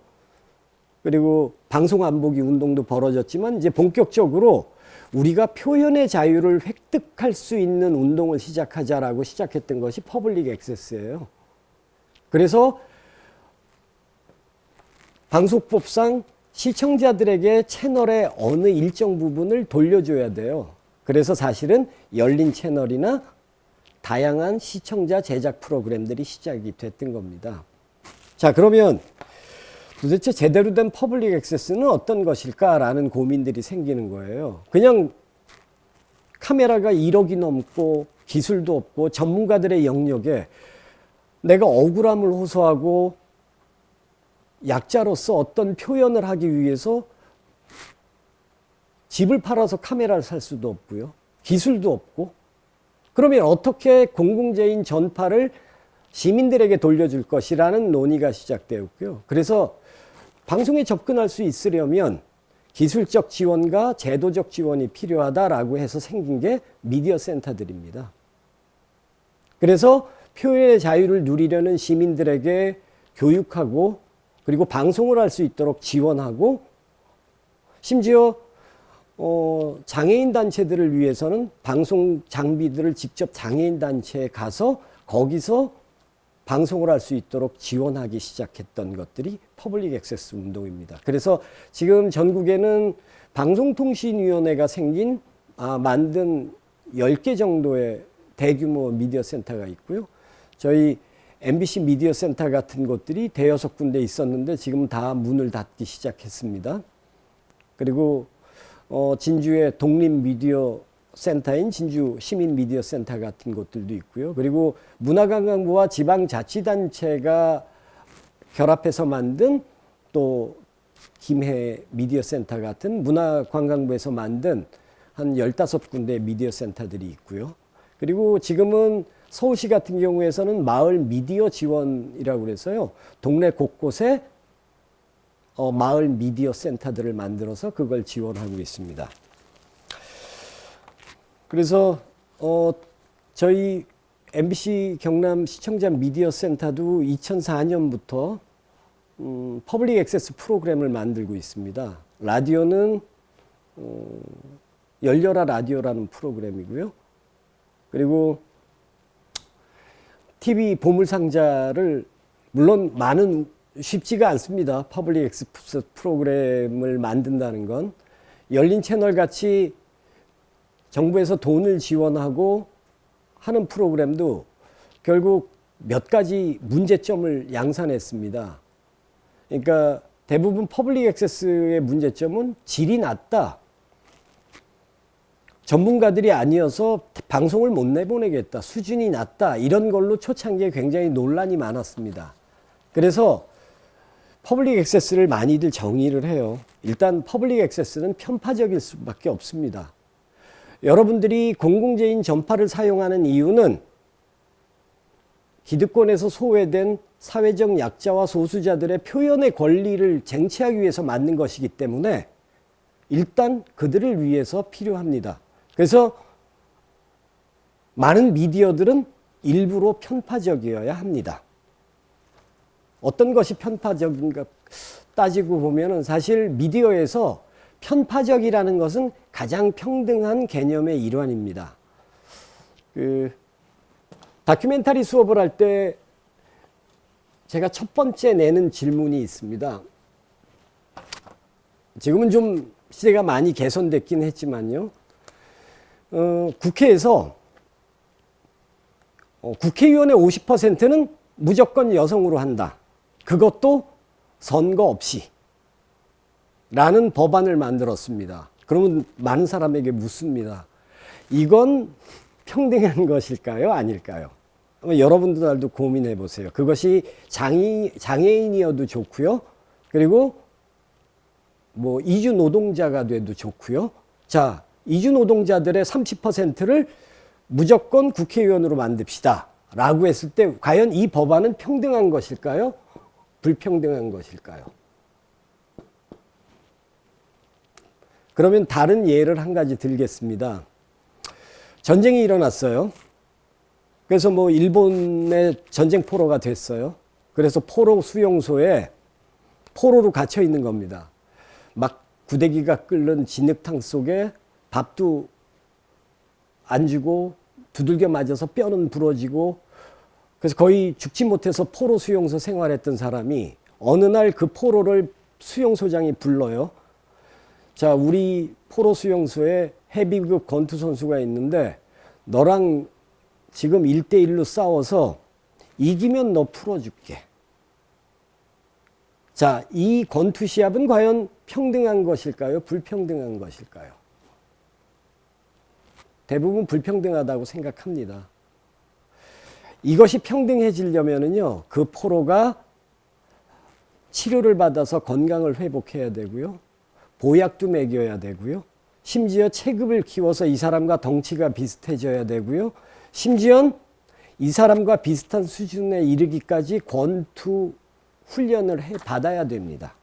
그리고 방송 안 보기 운동도 벌어졌지만 이제 본격적으로 우리가 표현의 자유를 획득할 수 있는 운동을 시작하자라고 시작했던 것이 퍼블릭 액세스예요. 그래서 방송법상 시청자들에게 채널의 어느 일정 부분을 돌려줘야 돼요. 그래서 사실은 열린 채널이나 다양한 시청자 제작 프로그램들이 시작이 됐던 겁니다. 자, 그러면 도대체 제대로 된 퍼블릭 액세스는 어떤 것일까라는 고민들이 생기는 거예요. 그냥 카메라가 1억이 넘고 기술도 없고 전문가들의 영역에 내가 억울함을 호소하고 약자로서 어떤 표현을 하기 위해서 집을 팔아서 카메라를 살 수도 없고요. 기술도 없고. 그러면 어떻게 공공재인 전파를 시민들에게 돌려줄 것이라는 논의가 시작되었고요. 그래서 방송에 접근할 수 있으려면 기술적 지원과 제도적 지원이 필요하다라고 해서 생긴 게 미디어 센터들입니다. 그래서 표현의 자유를 누리려는 시민들에게 교육하고 그리고 방송을 할 수 있도록 지원하고 심지어 장애인 단체들을 위해서는 방송 장비들을 직접 장애인 단체에 가서 거기서 방송을 할 수 있도록 지원하기 시작했던 것들이 퍼블릭 액세스 운동입니다. 그래서 지금 전국에는 방송통신위원회가 만든 10개 정도의 대규모 미디어 센터가 있고요. 저희 MBC 미디어 센터 같은 곳들이 대여섯 군데 있었는데 지금 다 문을 닫기 시작했습니다. 그리고 진주의 독립 미디어 센터인 진주 시민 미디어 센터 같은 곳들도 있고요. 그리고 문화관광부와 지방자치단체가 결합해서 만든 또 김해 미디어 센터 같은 문화관광부에서 만든 한 15군데 미디어 센터들이 있고요. 그리고 지금은 서울시 같은 경우에서는 마을 미디어 지원이라고 그래서요. 동네 곳곳에 마을 미디어 센터들을 만들어서 그걸 지원하고 있습니다. 그래서 저희 MBC 경남 시청자 미디어 센터도 2004년부터 퍼블릭 액세스 프로그램을 만들고 있습니다. 라디오는 열려라 라디오라는 프로그램이고요. 그리고 TV 보물상자를 물론 쉽지가 않습니다. 퍼블릭 액세스 프로그램을 만든다는 건 열린 채널 같이 정부에서 돈을 지원하고 하는 프로그램도 결국 몇 가지 문제점을 양산했습니다. 그러니까 대부분 퍼블릭 액세스의 문제점은 질이 낮다. 전문가들이 아니어서 방송을 못 내보내겠다. 수준이 낮다. 이런 걸로 초창기에 굉장히 논란이 많았습니다. 그래서 퍼블릭 액세스를 많이들 정의를 해요. 일단 퍼블릭 액세스는 편파적일 수밖에 없습니다. 여러분들이 공공재인 전파를 사용하는 이유는 기득권에서 소외된 사회적 약자와 소수자들의 표현의 권리를 쟁취하기 위해서 만든 것이기 때문에 일단 그들을 위해서 필요합니다. 그래서 많은 미디어들은 일부러 편파적이어야 합니다. 어떤 것이 편파적인가 따지고 보면은 사실 미디어에서 편파적이라는 것은 가장 평등한 개념의 일환입니다. 다큐멘터리 수업을 할 때 제가 첫 번째 내는 질문이 있습니다. 지금은 좀 시대가 많이 개선됐긴 했지만요. 국회에서 국회의원의 50%는 무조건 여성으로 한다. 그것도 선거 없이. 라는 법안을 만들었습니다. 그러면 많은 사람에게 묻습니다. 이건 평등한 것일까요? 아닐까요? 여러분들도 고민해 보세요. 그것이 장애인이어도 좋고요. 그리고 뭐 이주 노동자가 돼도 좋고요. 자, 이주 노동자들의 30%를 무조건 국회의원으로 만듭시다. 라고 했을 때 과연 이 법안은 평등한 것일까요? 불평등한 것일까요? 그러면 다른 예를 한 가지 들겠습니다. 전쟁이 일어났어요. 그래서 뭐 일본의 전쟁 포로가 됐어요. 그래서 포로 수용소에 포로로 갇혀 있는 겁니다. 막 구데기가 끓는 진흙탕 속에 밥도 안 주고 두들겨 맞아서 뼈는 부러지고 그래서 거의 죽지 못해서 포로 수용소 생활했던 사람이 어느 날 그 포로를 수용소장이 불러요. 자, 우리 포로 수용소에 헤비급 권투 선수가 있는데 너랑 지금 1대1로 싸워서 이기면 너 풀어줄게. 자, 이 권투 시합은 과연 평등한 것일까요? 불평등한 것일까요? 대부분 불평등하다고 생각합니다. 이것이 평등해지려면은요, 그 포로가 치료를 받아서 건강을 회복해야 되고요. 보약도 먹여야 되고요. 심지어 체급을 키워서 이 사람과 덩치가 비슷해져야 되고요. 심지어 이 사람과 비슷한 수준에 이르기까지 권투 훈련을 받아야 됩니다.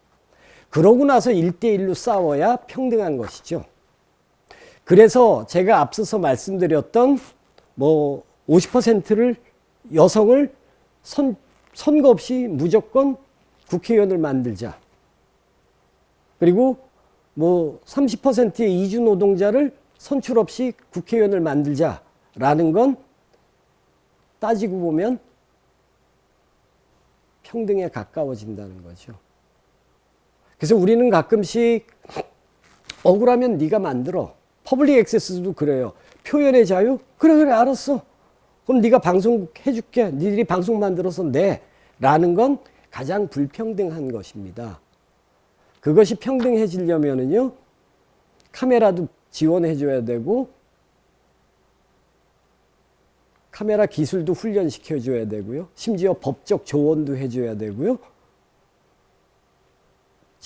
그러고 나서 1대1로 싸워야 평등한 것이죠. 그래서 제가 앞서서 말씀드렸던 뭐 50%를 여성을 선거 없이 무조건 국회의원을 만들자. 그리고 뭐 30%의 이주 노동자를 선출 없이 국회의원을 만들자라는 건 따지고 보면 평등에 가까워진다는 거죠. 그래서 우리는 가끔씩 억울하면 네가 만들어. 퍼블릭 액세스도 그래요. 표현의 자유? 그래 알았어. 그럼 네가 방송 해줄게. 니들이 방송 만들어서 내. 라는 건 가장 불평등한 것입니다. 그것이 평등해지려면은요, 카메라도 지원해줘야 되고, 카메라 기술도 훈련시켜줘야 되고요. 심지어 법적 조언도 해줘야 되고요.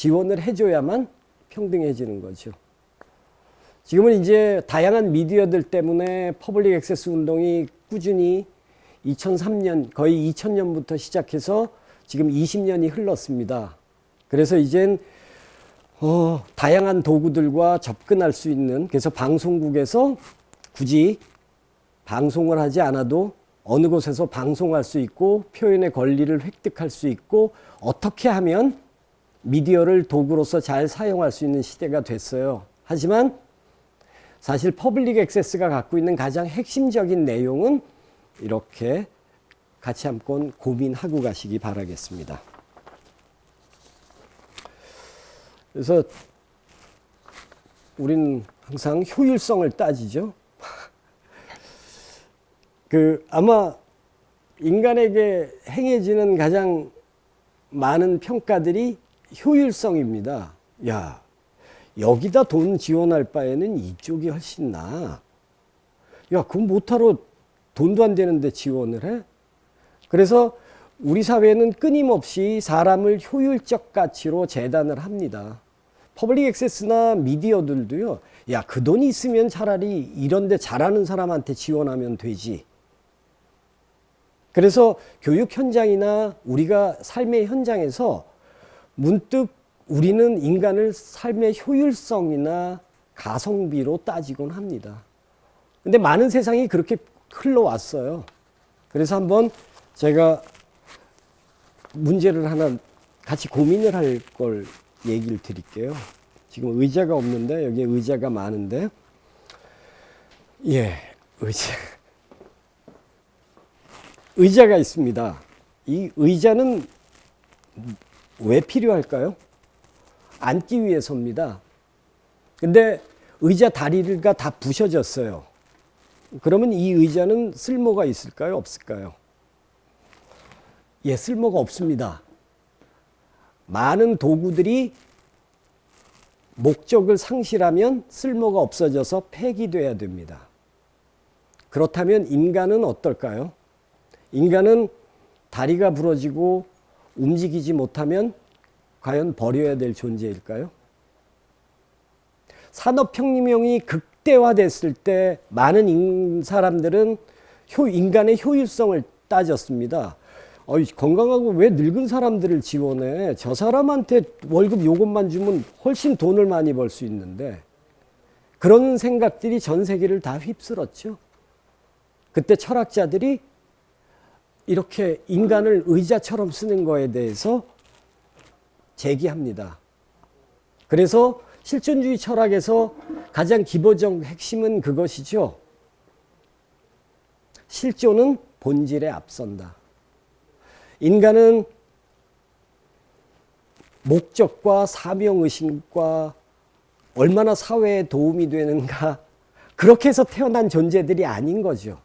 지원을 해줘야만 평등해지는 거죠. 지금은 이제 다양한 미디어들 때문에 퍼블릭 액세스 운동이 꾸준히 2003년, 거의 2000년부터 시작해서 지금 20년이 흘렀습니다. 그래서 이젠 다양한 도구들과 접근할 수 있는, 그래서 방송국에서 굳이 방송을 하지 않아도 어느 곳에서 방송할 수 있고 표현의 권리를 획득할 수 있고 어떻게 하면 미디어를 도구로서 잘 사용할 수 있는 시대가 됐어요. 하지만 사실 퍼블릭 액세스가 갖고 있는 가장 핵심적인 내용은 이렇게 같이 한번 고민하고 가시기 바라겠습니다. 그래서 우린 항상 효율성을 따지죠. 아마 인간에게 행해지는 가장 많은 평가들이 효율성입니다. 야, 여기다 돈 지원할 바에는 이쪽이 훨씬 나아. 야, 그럼 못하러 돈도 안 되는데 지원을 해? 그래서 우리 사회는 끊임없이 사람을 효율적 가치로 재단을 합니다. 퍼블릭 액세스나 미디어들도요. 야, 그 돈이 있으면 차라리 이런데 잘하는 사람한테 지원하면 되지. 그래서 교육 현장이나 우리가 삶의 현장에서 문득 우리는 인간을 삶의 효율성이나 가성비로 따지곤 합니다. 근데 많은 세상이 그렇게 흘러왔어요. 그래서 한번 제가 문제를 하나 같이 고민을 할 걸 얘기를 드릴게요. 지금 의자가 없는데 여기 의자가 많은데, 예, 의자가 있습니다. 이 의자는 왜 필요할까요? 앉기 위해서입니다. 근데 의자 다리가 다 부셔졌어요. 그러면 이 의자는 쓸모가 있을까요? 없을까요? 예, 쓸모가 없습니다. 많은 도구들이 목적을 상실하면 쓸모가 없어져서 폐기돼야 됩니다. 그렇다면 인간은 어떨까요? 인간은 다리가 부러지고 움직이지 못하면 과연 버려야 될 존재일까요? 산업혁명이 극대화됐을 때 많은 사람들은 인간의 효율성을 따졌습니다. 건강하고 왜 늙은 사람들을 지원해? 저 사람한테 월급 요것만 주면 훨씬 돈을 많이 벌 수 있는데. 그런 생각들이 전 세계를 다 휩쓸었죠. 그때 철학자들이 이렇게 인간을 의자처럼 쓰는 거에 대해서 제기합니다. 그래서 실존주의 철학에서 가장 기본적 핵심은 그것이죠. 실존은 본질에 앞선다. 인간은 목적과 사명의식과 얼마나 사회에 도움이 되는가, 그렇게 해서 태어난 존재들이 아닌 거죠.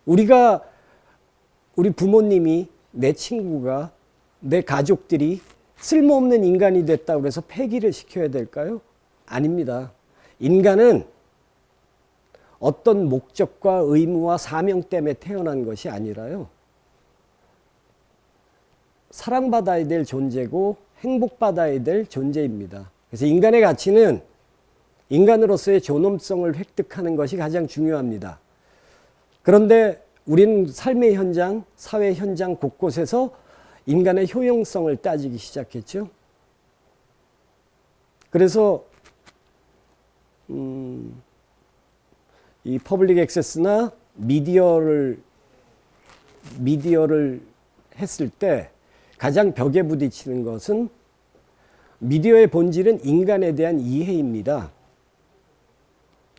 우리 부모님이, 내 친구가, 내 가족들이 쓸모없는 인간이 됐다고 해서 폐기를 시켜야 될까요? 아닙니다. 인간은 어떤 목적과 의무와 사명 때문에 태어난 것이 아니라요. 사랑받아야 될 존재고 행복받아야 될 존재입니다. 그래서 인간의 가치는 인간으로서의 존엄성을 획득하는 것이 가장 중요합니다. 그런데 우리는 삶의 현장, 사회 현장 곳곳에서 인간의 효용성을 따지기 시작했죠. 그래서 이 퍼블릭 액세스나 미디어를 했을 때 가장 벽에 부딪히는 것은 미디어의 본질은 인간에 대한 이해입니다.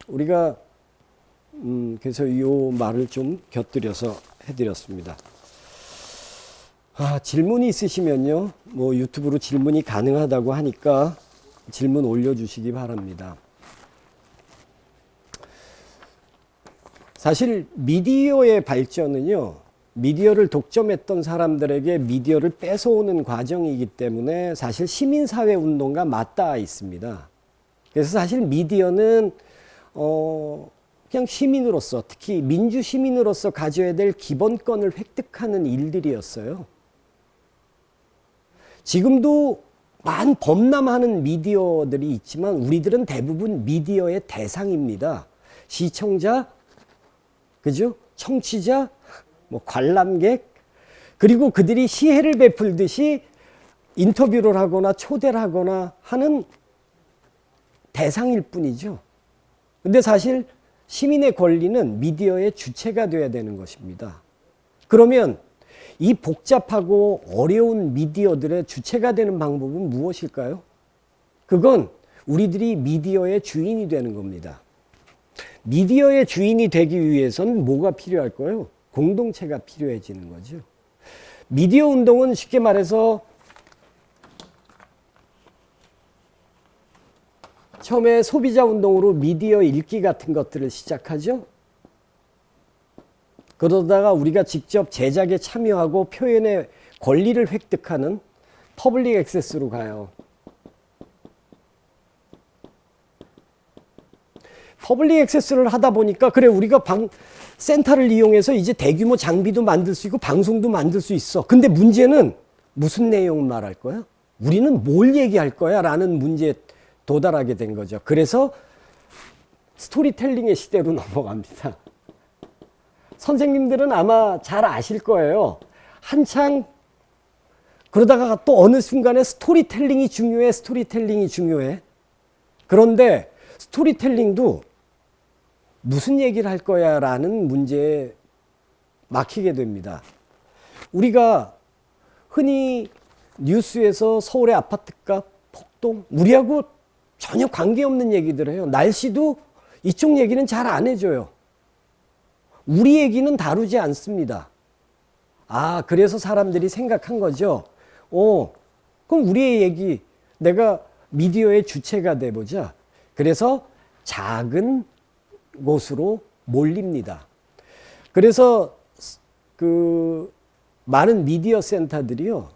우리가 그래서 이 말을 좀 곁들여서 해드렸습니다. 질문이 있으시면요, 뭐 유튜브로 질문이 가능하다고 하니까 질문 올려주시기 바랍니다. 사실 미디어의 발전은요, 미디어를 독점했던 사람들에게 미디어를 뺏어오는 과정이기 때문에 사실 시민사회 운동과 맞닿아 있습니다. 그래서 사실 미디어는 그냥 시민으로서, 특히 민주시민으로서 가져야 될 기본권을 획득하는 일들이었어요. 지금도 범람하는 미디어들이 있지만 우리들은 대부분 미디어의 대상입니다. 시청자, 그죠? 청취자, 뭐 관람객, 그리고 그들이 시혜를 베풀듯이 인터뷰를 하거나 초대를 하거나 하는 대상일 뿐이죠. 근데 사실 시민의 권리는 미디어의 주체가 되어야 되는 것입니다. 그러면 이 복잡하고 어려운 미디어들의 주체가 되는 방법은 무엇일까요? 그건 우리들이 미디어의 주인이 되는 겁니다. 미디어의 주인이 되기 위해서는 뭐가 필요할까요? 공동체가 필요해지는 거죠. 미디어 운동은 쉽게 말해서 처음에 소비자 운동으로 미디어 읽기 같은 것들을 시작하죠. 그러다가 우리가 직접 제작에 참여하고 표현의 권리를 획득하는 퍼블릭 액세스로 가요. 퍼블릭 액세스를 하다 보니까 그래 우리가 센터를 이용해서 이제 대규모 장비도 만들 수 있고 방송도 만들 수 있어. 근데 문제는 무슨 내용을 말할 거야? 우리는 뭘 얘기할 거야? 라는 문제에 도달하게 된 거죠. 그래서 스토리텔링의 시대로 넘어갑니다. 선생님들은 아마 잘 아실 거예요. 한창 그러다가 또 어느 순간에 스토리텔링이 중요해. 그런데 스토리텔링도 무슨 얘기를 할 거야 라는 문제에 막히게 됩니다. 우리가 흔히 뉴스에서 서울의 아파트값 폭등, 우리하고 전혀 관계없는 얘기들을 해요. 날씨도 이쪽 얘기는 잘 안 해줘요. 우리 얘기는 다루지 않습니다. 아, 그래서 사람들이 생각한 거죠. 그럼 우리의 얘기, 내가 미디어의 주체가 돼보자. 그래서 작은 곳으로 몰립니다. 그래서 그 많은 미디어 센터들이요,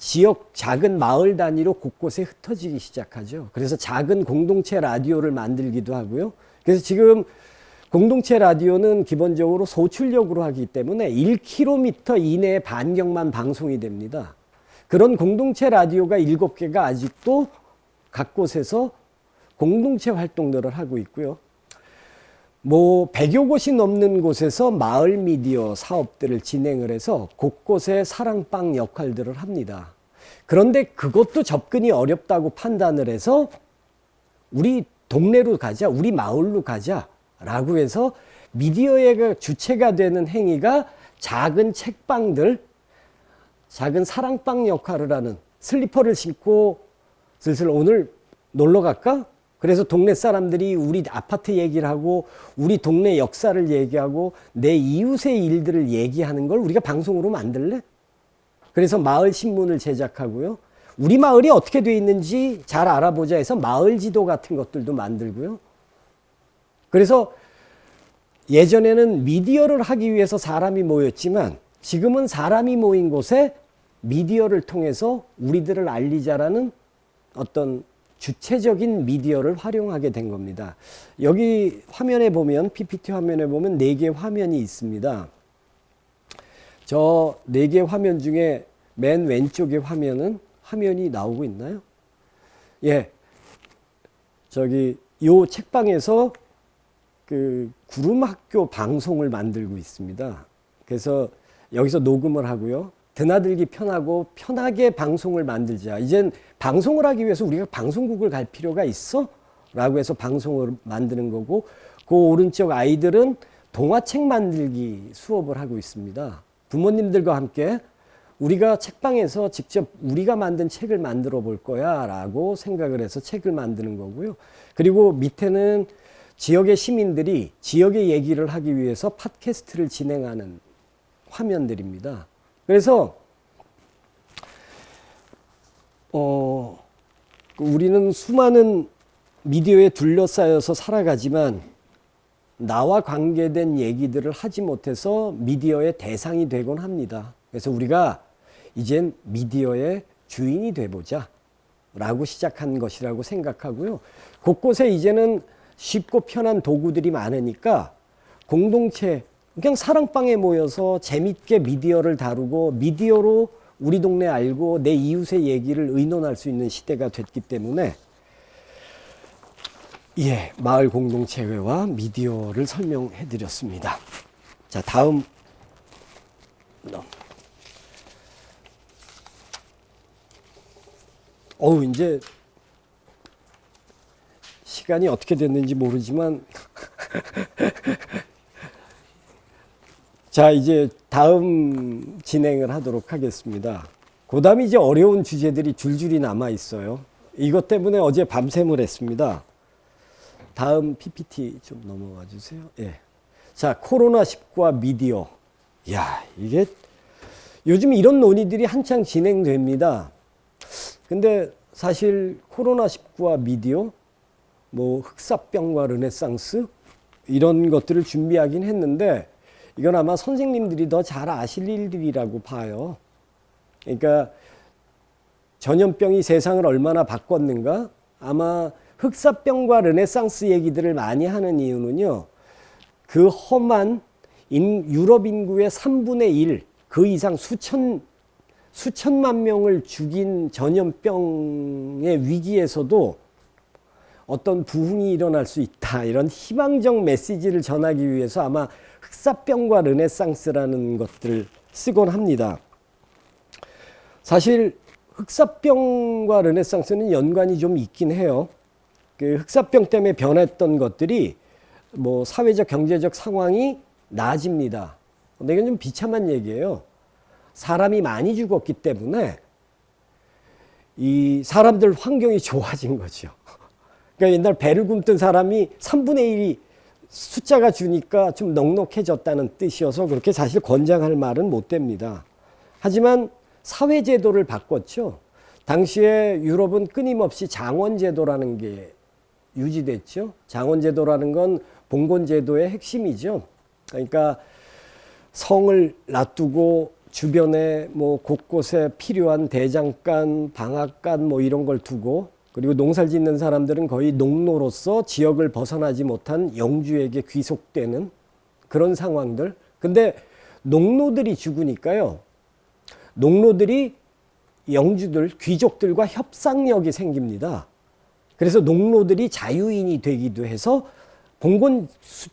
지역 작은 마을 단위로 곳곳에 흩어지기 시작하죠. 그래서 작은 공동체 라디오를 만들기도 하고요. 그래서 지금 공동체 라디오는 기본적으로 소출력으로 하기 때문에 1km 이내의 반경만 방송이 됩니다. 그런 공동체 라디오가 7개가 아직도 각 곳에서 공동체 활동들을 하고 있고요. 뭐 100여 곳이 넘는 곳에서 마을 미디어 사업들을 진행을 해서 곳곳에 사랑방 역할들을 합니다. 그런데 그것도 접근이 어렵다고 판단을 해서 우리 동네로 가자, 우리 마을로 가자 라고 해서 미디어의 주체가 되는 행위가 작은 책방들, 작은 사랑방 역할을 하는, 슬리퍼를 신고 슬슬 오늘 놀러 갈까? 그래서 동네 사람들이 우리 아파트 얘기를 하고 우리 동네 역사를 얘기하고 내 이웃의 일들을 얘기하는 걸 우리가 방송으로 만들래? 그래서 마을 신문을 제작하고요. 우리 마을이 어떻게 돼 있는지 잘 알아보자 해서 마을 지도 같은 것들도 만들고요. 그래서 예전에는 미디어를 하기 위해서 사람이 모였지만 지금은 사람이 모인 곳에 미디어를 통해서 우리들을 알리자라는 어떤 주체적인 미디어를 활용하게 된 겁니다. 여기 화면에 보면, PPT 화면에 보면 4개 화면이 있습니다. 저 4개 화면 중에 맨 왼쪽의 화면이 나오고 있나요? 예. 저기 요 책방에서 그 구름학교 방송을 만들고 있습니다. 그래서 여기서 녹음을 하고요. 드나들기 편하고 편하게 방송을 만들자. 이젠 방송을 하기 위해서 우리가 방송국을 갈 필요가 있어? 라고 해서 방송을 만드는 거고, 그 오른쪽 아이들은 동화책 만들기 수업을 하고 있습니다. 부모님들과 함께 우리가 책방에서 직접 우리가 만든 책을 만들어 볼 거야 라고 생각을 해서 책을 만드는 거고요. 그리고 밑에는 지역의 시민들이 지역의 얘기를 하기 위해서 팟캐스트를 진행하는 화면들입니다. 그래서 우리는 수많은 미디어에 둘러싸여서 살아가지만 나와 관계된 얘기들을 하지 못해서 미디어의 대상이 되곤 합니다. 그래서 우리가 이젠 미디어의 주인이 돼보자 라고 시작한 것이라고 생각하고요. 곳곳에 이제는 쉽고 편한 도구들이 많으니까 공동체, 그냥 사랑방에 모여서 재밌게 미디어를 다루고 미디어로 우리 동네 알고 내 이웃의 얘기를 의논할 수 있는 시대가 됐기 때문에 예, 마을 공동체회와 미디어를 설명해 드렸습니다. 자, 다음 이제 시간이 어떻게 됐는지 모르지만 자, 이제 다음 진행을 하도록 하겠습니다. 그다음에 이제 어려운 주제들이 줄줄이 남아 있어요. 이것 때문에 어제 밤샘을 했습니다. 다음 PPT 좀 넘어가 주세요. 예. 자, 코로나19와 미디어. 야, 이게 요즘 이런 논의들이 한창 진행됩니다. 근데 사실 코로나19와 미디어, 뭐 흑사병과 르네상스 이런 것들을 준비하긴 했는데 이건 아마 선생님들이 더 잘 아실 일들이라고 봐요. 그러니까 전염병이 세상을 얼마나 바꿨는가? 아마 흑사병과 르네상스 얘기들을 많이 하는 이유는요. 그 험한 유럽 인구의 3분의 1, 그 이상 수천만 명을 죽인 전염병의 위기에서도 어떤 부흥이 일어날 수 있다. 이런 희망적 메시지를 전하기 위해서 아마 흑사병과 르네상스라는 것들을 쓰곤 합니다. 사실 흑사병과 르네상스는 연관이 좀 있긴 해요. 그 흑사병 때문에 변했던 것들이 뭐 사회적 경제적 상황이 나아집니다. 근데 이건 좀 비참한 얘기예요. 사람이 많이 죽었기 때문에 이 사람들 환경이 좋아진 거죠. 그러니까 옛날 배를 굶던 사람이 3분의 1이 숫자가 주니까 좀 넉넉해졌다는 뜻이어서 그렇게 사실 권장할 말은 못 됩니다. 하지만 사회제도를 바꿨죠. 당시에 유럽은 끊임없이 장원제도라는 게 유지됐죠. 장원제도라는 건 봉건제도의 핵심이죠. 그러니까 성을 놔두고 주변에 뭐 곳곳에 필요한 대장간, 방앗간 뭐 이런 걸 두고 그리고 농사를 짓는 사람들은 거의 농노로서 지역을 벗어나지 못한 영주에게 귀속되는 그런 상황들. 근데 농노들이 죽으니까요. 농노들이 영주들, 귀족들과 협상력이 생깁니다. 그래서 농노들이 자유인이 되기도 해서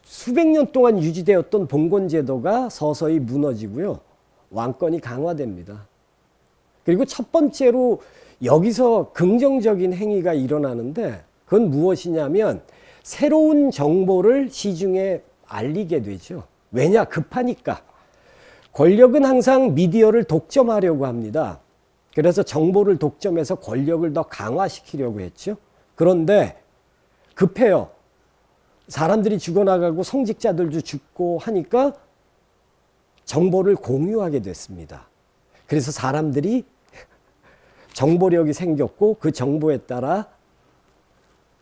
수백 년 동안 유지되었던 봉건제도가 서서히 무너지고요. 왕권이 강화됩니다. 그리고 첫 번째로 여기서 긍정적인 행위가 일어나는데 그건 무엇이냐면 새로운 정보를 시중에 알리게 되죠. 왜냐? 급하니까. 권력은 항상 미디어를 독점하려고 합니다. 그래서 정보를 독점해서 권력을 더 강화시키려고 했죠. 그런데 급해요. 사람들이 죽어나가고 성직자들도 죽고 하니까 정보를 공유하게 됐습니다. 그래서 사람들이 정보력이 생겼고 그 정보에 따라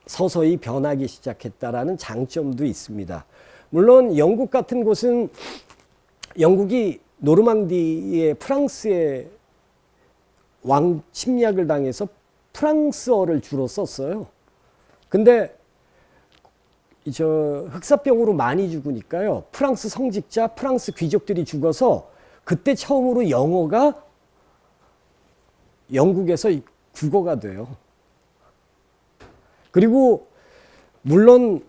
서서히 변하기 시작했다라는 장점도 있습니다. 물론 영국 같은 곳은 영국이 노르망디의 프랑스의 왕 침략을 당해서 프랑스어를 주로 썼어요. 근데 흑사병으로 많이 죽으니까요. 프랑스 성직자, 프랑스 귀족들이 죽어서 그때 처음으로 영어가 영국에서 국어가 돼요. 그리고 물론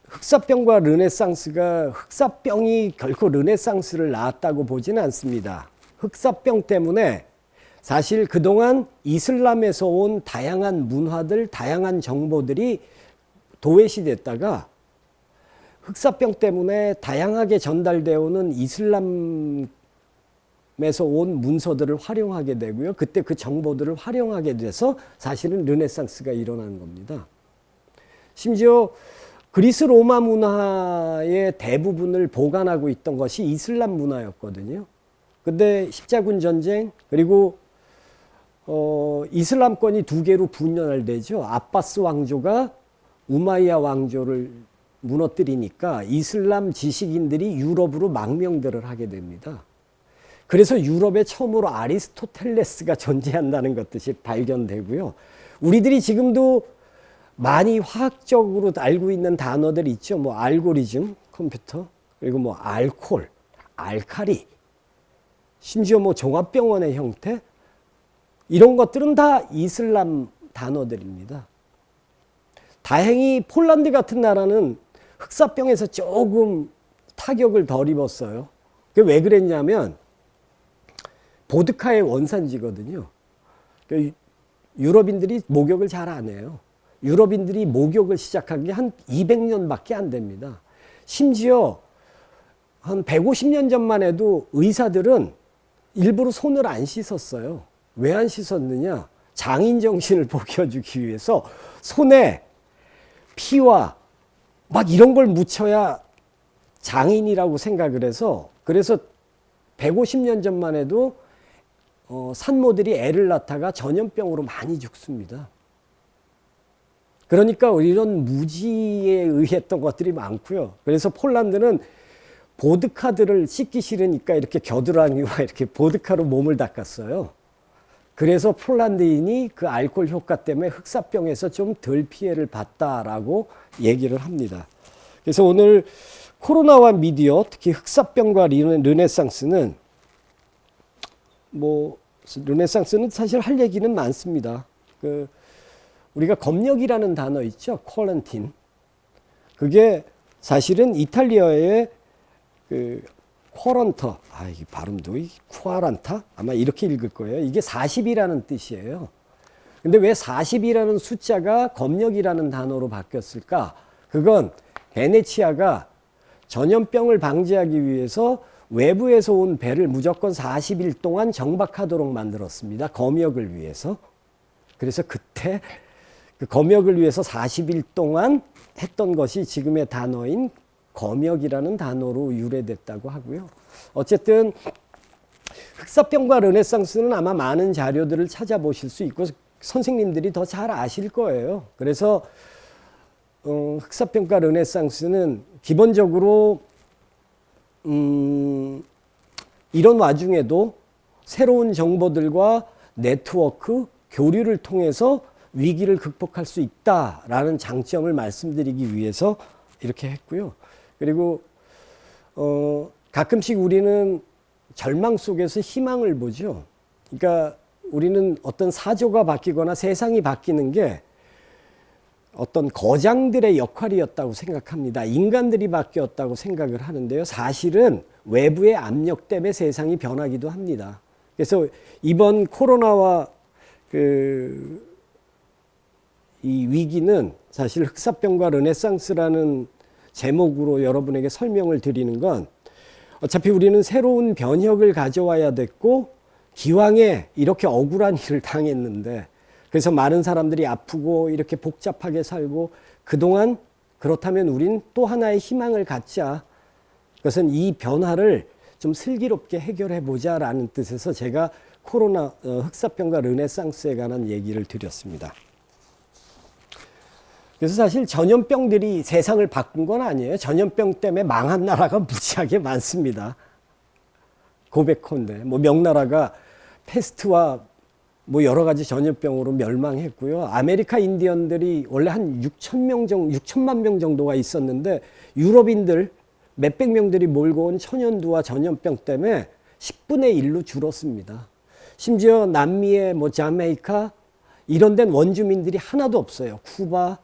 흑사병과 르네상스가 흑사병이 결코 르네상스를 낳았다고 보지는 않습니다. 흑사병 때문에 사실 그동안 이슬람에서 온 다양한 문화들, 다양한 정보들이 도외시됐다가 흑사병 때문에 다양하게 전달되어 오는 이슬람에서 온 문서들을 활용하게 되고요. 그때 그 정보들을 활용하게 돼서 사실은 르네상스가 일어난 겁니다. 심지어 그리스 로마 문화의 대부분을 보관하고 있던 것이 이슬람 문화였거든요. 근데 십자군 전쟁 그리고 이슬람권이 두 개로 분열되죠. 아바스 왕조가 우마이야 왕조를 무너뜨리니까 이슬람 지식인들이 유럽으로 망명들을 하게 됩니다. 그래서 유럽에 처음으로 아리스토텔레스가 존재한다는 것들이 발견되고요. 우리들이 지금도 많이 화학적으로 알고 있는 단어들이 있죠. 뭐 알고리즘, 컴퓨터, 그리고 뭐 알콜, 알카리, 심지어 뭐 종합병원의 형태, 이런 것들은 다 이슬람 단어들입니다. 다행히 폴란드 같은 나라는 흑사병에서 조금 타격을 덜 입었어요. 그게 왜 그랬냐면 보드카의 원산지거든요. 유럽인들이 목욕을 잘 안 해요. 유럽인들이 목욕을 시작한 게 한 200년밖에 안 됩니다. 심지어 한 150년 전만 해도 의사들은 일부러 손을 안 씻었어요. 왜 안 씻었느냐? 장인 정신을 보여주기 위해서 손에 피와 막 이런 걸 묻혀야 장인이라고 생각을 해서, 그래서 150년 전만 해도 산모들이 애를 낳다가 전염병으로 많이 죽습니다. 그러니까 이런 무지에 의했던 것들이 많고요. 그래서 폴란드는 보드카들을 씻기 싫으니까 이렇게 겨드랑이와 이렇게 보드카로 몸을 닦았어요. 그래서 폴란드인이 그 알코올 효과 때문에 흑사병에서 좀 덜 피해를 봤다라고 얘기를 합니다. 그래서 오늘 코로나와 미디어, 특히 흑사병과 르네상스는 르네상스는 사실 할 얘기는 많습니다. 우리가 검역이라는 단어 있죠. 쿼런틴. 그게 사실은 이탈리아의 쿼런터, 이게 발음도 쿠아란타? 아마 이렇게 읽을 거예요. 이게 40이라는 뜻이에요. 근데 왜 40이라는 숫자가 검역이라는 단어로 바뀌었을까? 그건 베네치아가 전염병을 방지하기 위해서 외부에서 온 배를 무조건 40일 동안 정박하도록 만들었습니다. 검역을 위해서. 그래서 그때 그 검역을 위해서 40일 동안 했던 것이 지금의 단어인 검역이라는 단어로 유래됐다고 하고요. 어쨌든 흑사병과 르네상스는 아마 많은 자료들을 찾아보실 수 있고 선생님들이 더 잘 아실 거예요. 그래서 흑사병과 르네상스는 기본적으로 이런 와중에도 새로운 정보들과 네트워크, 교류를 통해서 위기를 극복할 수 있다라는 장점을 말씀드리기 위해서 이렇게 했고요. 그리고 가끔씩 우리는 절망 속에서 희망을 보죠. 그러니까 우리는 어떤 사조가 바뀌거나 세상이 바뀌는 게 어떤 거장들의 역할이었다고 생각합니다. 인간들이 바뀌었다고 생각을 하는데요. 사실은 외부의 압력 때문에 세상이 변하기도 합니다. 그래서 이번 코로나와 이 위기는 사실 흑사병과 르네상스라는 제목으로 여러분에게 설명을 드리는 건 어차피 우리는 새로운 변혁을 가져와야 됐고 기왕에 이렇게 억울한 일을 당했는데 그래서 많은 사람들이 아프고 이렇게 복잡하게 살고 그동안 그렇다면 우린 또 하나의 희망을 갖자. 그것은 이 변화를 좀 슬기롭게 해결해 보자라는 뜻에서 제가 코로나 흑사병과 르네상스에 관한 얘기를 드렸습니다. 그래서 사실 전염병들이 세상을 바꾼 건 아니에요. 전염병 때문에 망한 나라가 무지하게 많습니다. 고백컨대 명나라가 패스트와 여러 가지 전염병으로 멸망했고요. 아메리카 인디언들이 원래 한 6천만 명 정도가 있었는데 유럽인들 몇백 명들이 몰고 온 천연두와 전염병 때문에 10분의 1로 줄었습니다. 심지어 남미의 자메이카 이런 데는 원주민들이 하나도 없어요. 쿠바,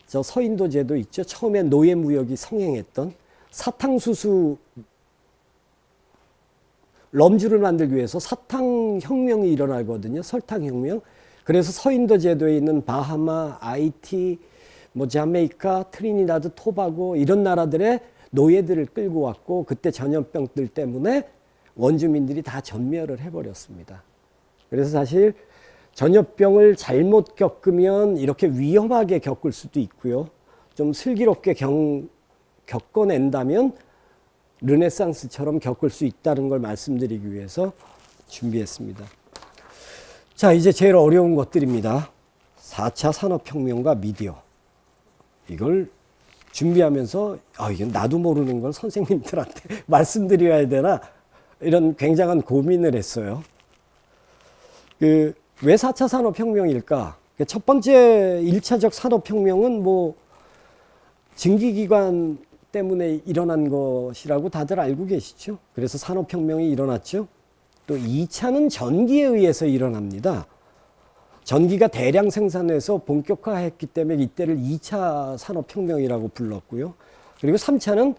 저 서인도제도 있죠. 처음에 노예무역이 성행했던 사탕수수 럼주를 만들기 위해서 사탕혁명이 일어나거든요. 설탕혁명. 그래서 서인도 제도에 있는 바하마, 아이티, 자메이카, 트리니다드, 토바고 이런 나라들의 노예들을 끌고 왔고 그때 전염병들 때문에 원주민들이 다 전멸을 해버렸습니다. 그래서 사실 전염병을 잘못 겪으면 이렇게 위험하게 겪을 수도 있고요. 좀 슬기롭게 겪어낸다면 르네상스처럼 겪을 수 있다는 걸 말씀드리기 위해서 준비했습니다. 자, 이제 제일 어려운 것들입니다. 4차 산업혁명과 미디어. 이걸 준비하면서 이건 나도 모르는 걸 선생님들한테 말씀드려야 되나 이런 굉장한 고민을 했어요. 왜 4차 산업혁명일까? 첫 번째 1차적 산업혁명은 증기기관 때문에 일어난 것이라고 다들 알고 계시죠? 그래서 산업혁명이 일어났죠. 또 2차는 전기에 의해서 일어납니다. 전기가 대량 생산해서 본격화했기 때문에 이때를 2차 산업혁명이라고 불렀고요. 그리고 3차는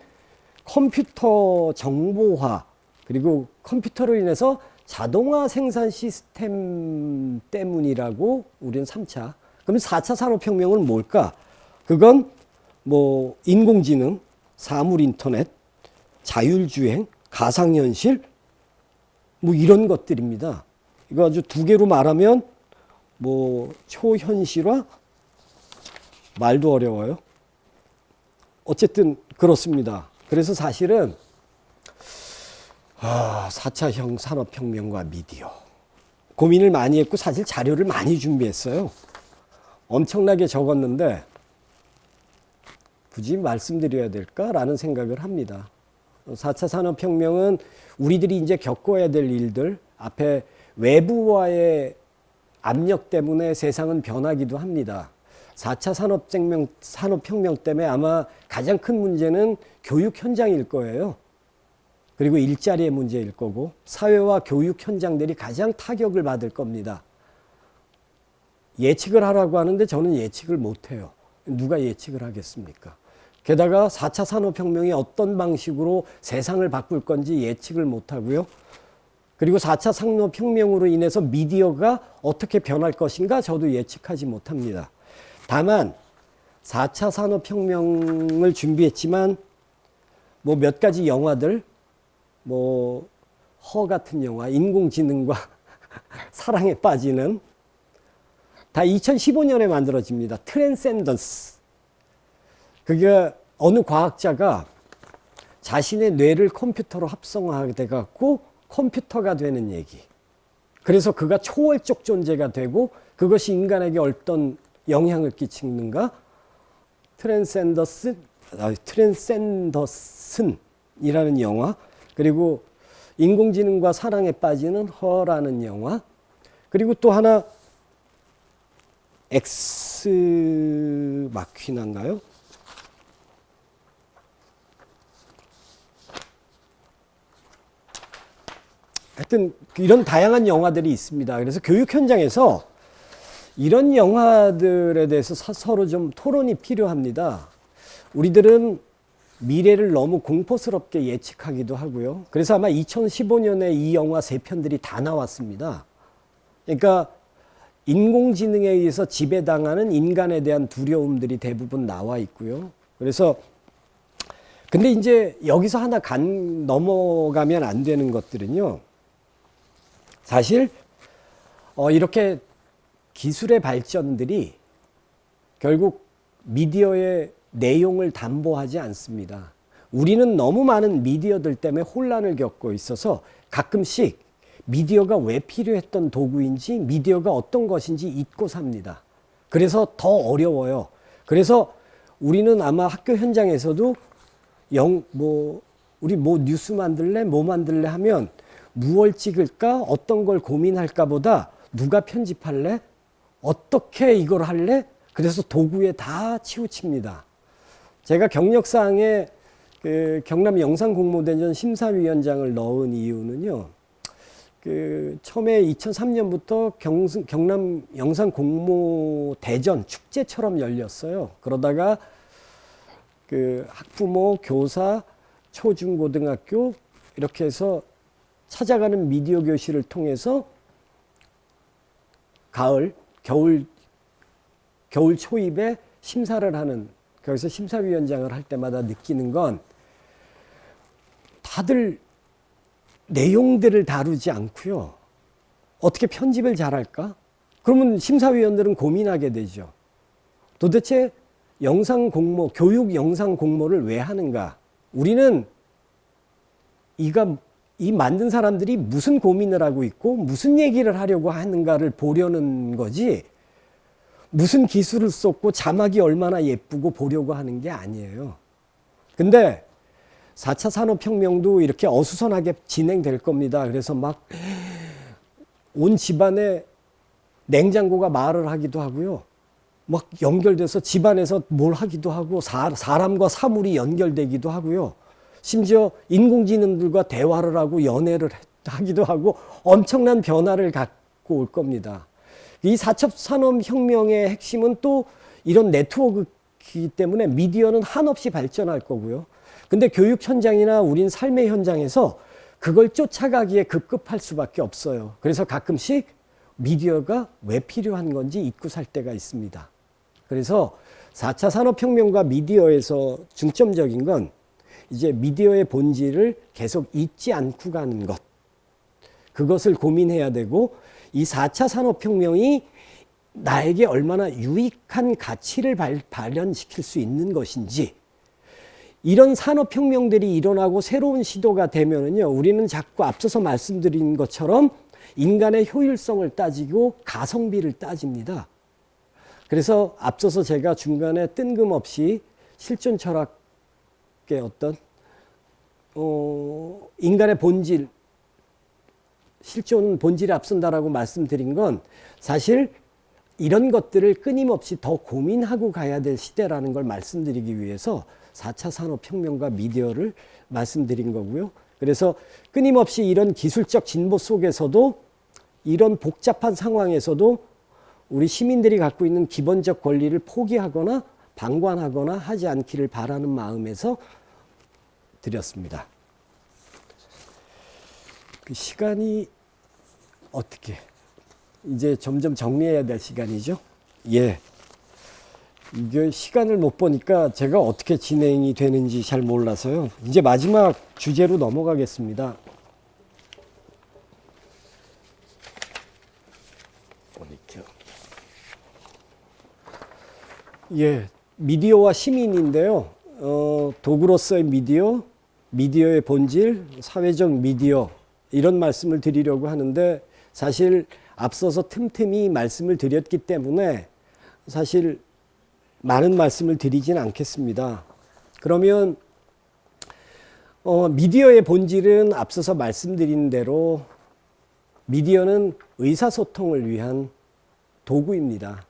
컴퓨터 정보화, 그리고 컴퓨터로 인해서 자동화 생산 시스템 때문이라고 우리는 3차. 그럼 4차 산업혁명은 뭘까? 그건 뭐 인공지능, 사물 인터넷, 자율주행, 가상현실 뭐 이런 것들입니다. 이거 아주 두 개로 말하면 뭐 초현실화 말도 어려워요. 어쨌든 그렇습니다. 그래서 사실은 4차형 산업혁명과 미디어 고민을 많이 했고 사실 자료를 많이 준비했어요. 엄청나게 적었는데 굳이 말씀드려야 될까라는 생각을 합니다. 4차 산업혁명은 우리들이 이제 겪어야 될 일들, 앞에 외부와의 압력 때문에 세상은 변하기도 합니다. 4차 산업혁명 때문에 아마 가장 큰 문제는 교육 현장일 거예요. 그리고 일자리의 문제일 거고 사회와 교육 현장들이 가장 타격을 받을 겁니다. 예측을 하라고 하는데 저는 예측을 못해요. 누가 예측을 하겠습니까? 게다가 4차 산업혁명이 어떤 방식으로 세상을 바꿀 건지 예측을 못하고요. 그리고 4차 산업혁명으로 인해서 미디어가 어떻게 변할 것인가 저도 예측하지 못합니다. 다만 4차 산업혁명을 준비했지만 뭐 몇 가지 영화들, 뭐 허 같은 영화, 인공지능과 사랑에 빠지는 다 2015년에 만들어집니다. 트랜센던스. 그게 어느 과학자가 자신의 뇌를 컴퓨터로 합성화하게 돼갖고 컴퓨터가 되는 얘기. 그래서 그가 초월적 존재가 되고 그것이 인간에게 어떤 영향을 끼치는가? 트랜센더슨이라는 영화. 그리고 인공지능과 사랑에 빠지는 허라는 영화. 그리고 또 하나 엑스 마퀴나인가요? 하여튼 이런 다양한 영화들이 있습니다. 그래서 교육 현장에서 이런 영화들에 대해서 서로 좀 토론이 필요합니다. 우리들은 미래를 너무 공포스럽게 예측하기도 하고요. 그래서 아마 2015년에 이 영화 3편들이 다 나왔습니다. 그러니까 인공지능에 의해서 지배당하는 인간에 대한 두려움들이 대부분 나와 있고요. 그래서 근데 이제 여기서 하나 넘어가면 안 되는 것들은요. 사실 이렇게 기술의 발전들이 결국 미디어의 내용을 담보하지 않습니다. 우리는 너무 많은 미디어들 때문에 혼란을 겪고 있어서 가끔씩 미디어가 왜 필요했던 도구인지 미디어가 어떤 것인지 잊고 삽니다. 그래서 더 어려워요. 그래서 우리는 아마 학교 현장에서도 우리 뭐 뉴스 만들래 뭐 만들래 하면 무얼 찍을까 어떤 걸 고민할까 보다 누가 편집할래 어떻게 이걸 할래 그래서 도구에 다 치우칩니다. 제가 경력사항에 그 경남 영상공모대전 심사위원장을 넣은 이유는요. 처음에 2003년부터 경남 영상공모대전 축제처럼 열렸어요. 그러다가 학부모, 교사, 초중고등학교 이렇게 해서 찾아가는 미디어 교실을 통해서 겨울 초입에 심사를 하는 거기서 심사위원장을 할 때마다 느끼는 건 다들 내용들을 다루지 않고요. 어떻게 편집을 잘할까? 그러면 심사위원들은 고민하게 되죠. 도대체 교육 영상 공모를 왜 하는가? 우리는 이 만든 사람들이 무슨 고민을 하고 있고 무슨 얘기를 하려고 하는가를 보려는 거지 무슨 기술을 썼고 자막이 얼마나 예쁘고 보려고 하는 게 아니에요. 근데 4차 산업혁명도 이렇게 어수선하게 진행될 겁니다. 그래서 막 온 집안에 냉장고가 말을 하기도 하고요. 막 연결돼서 집안에서 뭘 하기도 하고 사람과 사물이 연결되기도 하고요. 심지어 인공지능들과 대화를 하고 연애를 하기도 하고 엄청난 변화를 갖고 올 겁니다. 이 4차 산업혁명의 핵심은 또 이런 네트워크이기 때문에 미디어는 한없이 발전할 거고요. 근데 교육 현장이나 우린 삶의 현장에서 그걸 쫓아가기에 급급할 수밖에 없어요. 그래서 가끔씩 미디어가 왜 필요한 건지 잊고 살 때가 있습니다. 그래서 4차 산업혁명과 미디어에서 중점적인 건 이제 미디어의 본질을 계속 잊지 않고 가는 것. 그것을 고민해야 되고 이 4차 산업혁명이 나에게 얼마나 유익한 가치를 발현시킬 수 있는 것인지 이런 산업혁명들이 일어나고 새로운 시도가 되면은요, 우리는 자꾸 앞서서 말씀드린 것처럼 인간의 효율성을 따지고 가성비를 따집니다. 그래서 앞서서 제가 중간에 뜬금없이 실존 철학의 어떤 인간의 본질, 실존 본질에 앞선다라고 말씀드린 건 사실 이런 것들을 끊임없이 더 고민하고 가야 될 시대라는 걸 말씀드리기 위해서 4차 산업혁명과 미디어를 말씀드린 거고요. 그래서 끊임없이 이런 기술적 진보 속에서도 이런 복잡한 상황에서도 우리 시민들이 갖고 있는 기본적 권리를 포기하거나 방관하거나 하지 않기를 바라는 마음에서 드렸습니다. 그 시간이 어떻게 이제 점점 정리해야 될 시간이죠. 예. 이게 시간을 못 보니까 제가 어떻게 진행이 되는지 잘 몰라서요. 이제 마지막 주제로 넘어가겠습니다. 예, 미디어와 시민인데요. 도구로서의 미디어, 미디어의 본질, 사회적 미디어 이런 말씀을 드리려고 하는데 사실 앞서서 틈틈이 말씀을 드렸기 때문에 사실 많은 말씀을 드리진 않겠습니다. 그러면 미디어의 본질은 앞서서 말씀드린 대로 미디어는 의사소통을 위한 도구입니다.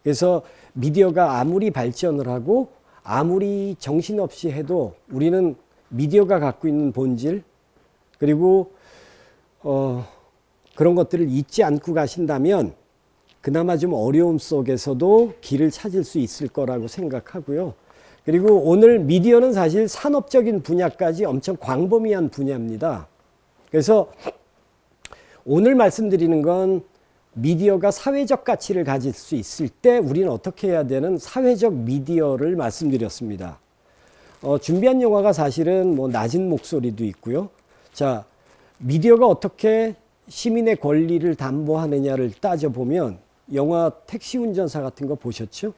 그래서 미디어가 아무리 발전을 하고 아무리 정신없이 해도 우리는 미디어가 갖고 있는 본질 그리고 그런 것들을 잊지 않고 가신다면 그나마 좀 어려움 속에서도 길을 찾을 수 있을 거라고 생각하고요. 그리고 오늘 미디어는 사실 산업적인 분야까지 엄청 광범위한 분야입니다. 그래서 오늘 말씀드리는 건 미디어가 사회적 가치를 가질 수 있을 때 우리는 어떻게 해야 되는 사회적 미디어를 말씀드렸습니다. 준비한 영화가 사실은 뭐 낮은 목소리도 있고요. 자, 미디어가 어떻게 시민의 권리를 담보하느냐를 따져보면 영화 택시 운전사 같은 거 보셨죠?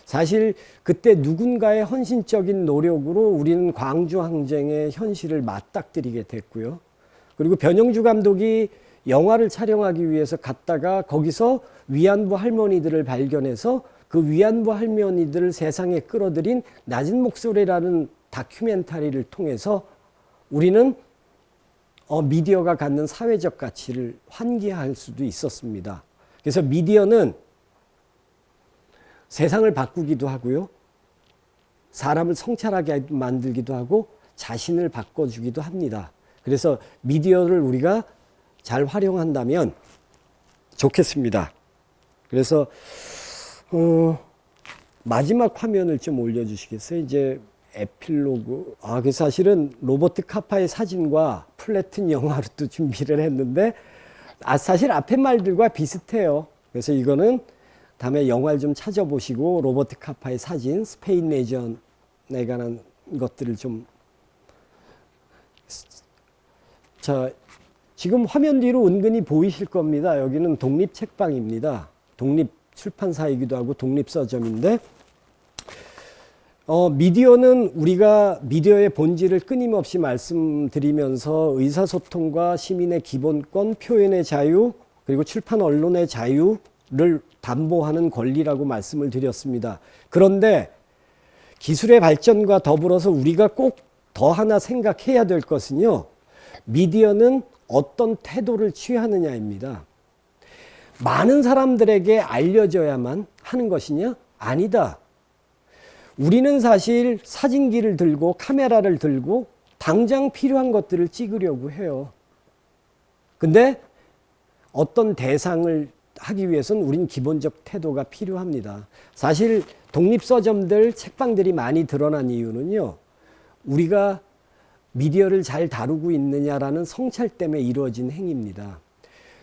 사실 그때 누군가의 헌신적인 노력으로 우리는 광주 항쟁의 현실을 맞닥뜨리게 됐고요. 그리고 변영주 감독이 영화를 촬영하기 위해서 갔다가 거기서 위안부 할머니들을 발견해서 그 위안부 할머니들을 세상에 끌어들인 낮은 목소리라는 다큐멘터리를 통해서 우리는 미디어가 갖는 사회적 가치를 환기할 수도 있었습니다. 그래서 미디어는 세상을 바꾸기도 하고요. 사람을 성찰하게 만들기도 하고 자신을 바꿔주기도 합니다. 그래서 미디어를 우리가 잘 활용한다면 좋겠습니다. 그래서 마지막 화면을 좀 올려주시겠어요? 이제 에필로그. 그 사실은 로버트 카파의 사진과 플래튼 영화로 또 준비를 했는데 사실 앞에 말들과 비슷해요. 그래서 이거는 다음에 영화를 좀 찾아보시고 로버트 카파의 사진, 스페인 내전에 관한 것들을 좀 지금 화면 뒤로 은근히 보이실 겁니다. 여기는 독립책방입니다. 독립출판사이기도 하고 독립서점인데 미디어는 우리가 미디어의 본질을 끊임없이 말씀드리면서 의사소통과 시민의 기본권, 표현의 자유, 그리고 출판 언론의 자유를 담보하는 권리라고 말씀을 드렸습니다. 그런데 기술의 발전과 더불어서 우리가 꼭 더 하나 생각해야 될 것은요. 미디어는 어떤 태도를 취하느냐입니다. 많은 사람들에게 알려져야만 하는 것이냐? 아니다. 우리는 사실 사진기를 들고 카메라를 들고 당장 필요한 것들을 찍으려고 해요. 근데 어떤 대상을 하기 위해서는 우린 기본적 태도가 필요합니다. 사실 독립서점들, 책방들이 많이 드러난 이유는요, 우리가 미디어를 잘 다루고 있느냐라는 성찰 때문에 이루어진 행위입니다.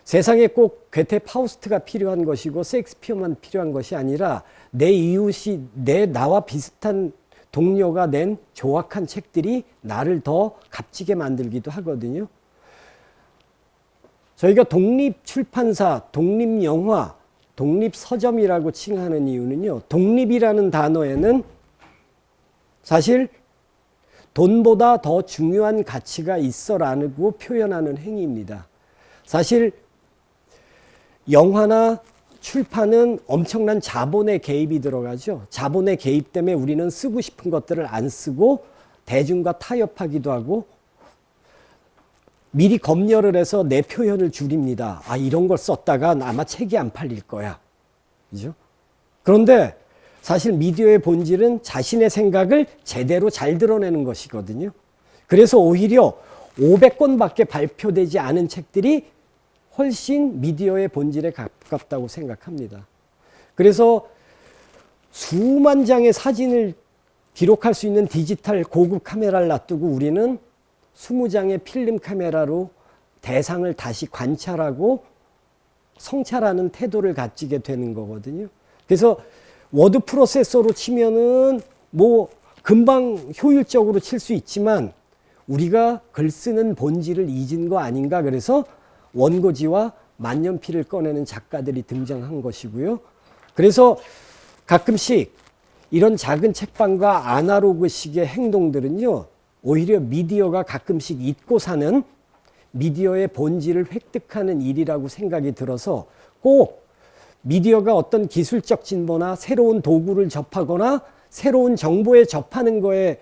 세상에 꼭 괴테 파우스트가 필요한 것이고 셰익스피어만 필요한 것이 아니라 내 이웃이 나와 비슷한 동료가 낸 조악한 책들이 나를 더 값지게 만들기도 하거든요. 저희가 독립출판사, 독립영화, 독립서점이라고 칭하는 이유는요, 독립이라는 단어에는 사실 돈보다 더 중요한 가치가 있어라고 표현하는 행위입니다. 사실 영화나 출판은 엄청난 자본의 개입이 들어가죠. 자본의 개입 때문에 우리는 쓰고 싶은 것들을 안 쓰고 대중과 타협하기도 하고 미리 검열을 해서 내 표현을 줄입니다. 아, 이런 걸 썼다가 아마 책이 안 팔릴 거야. 그죠? 그런데 사실 미디어의 본질은 자신의 생각을 제대로 잘 드러내는 것이거든요. 그래서 오히려 500권밖에 발표되지 않은 책들이 훨씬 미디어의 본질에 가깝다고 생각합니다. 그래서 수만 장의 사진을 기록할 수 있는 디지털 고급 카메라를 놔두고 우리는 20장의 필름 카메라로 대상을 다시 관찰하고 성찰하는 태도를 가지게 되는 거거든요. 그래서 워드 프로세서로 치면은 뭐 금방 효율적으로 칠 수 있지만 우리가 글 쓰는 본질을 잊은 거 아닌가. 그래서 원고지와 만년필을 꺼내는 작가들이 등장한 것이고요. 그래서 가끔씩 이런 작은 책방과 아날로그식의 행동들은요, 오히려 미디어가 가끔씩 잊고 사는 미디어의 본질을 획득하는 일이라고 생각이 들어서 꼭 미디어가 어떤 기술적 진보나 새로운 도구를 접하거나 새로운 정보에 접하는 거에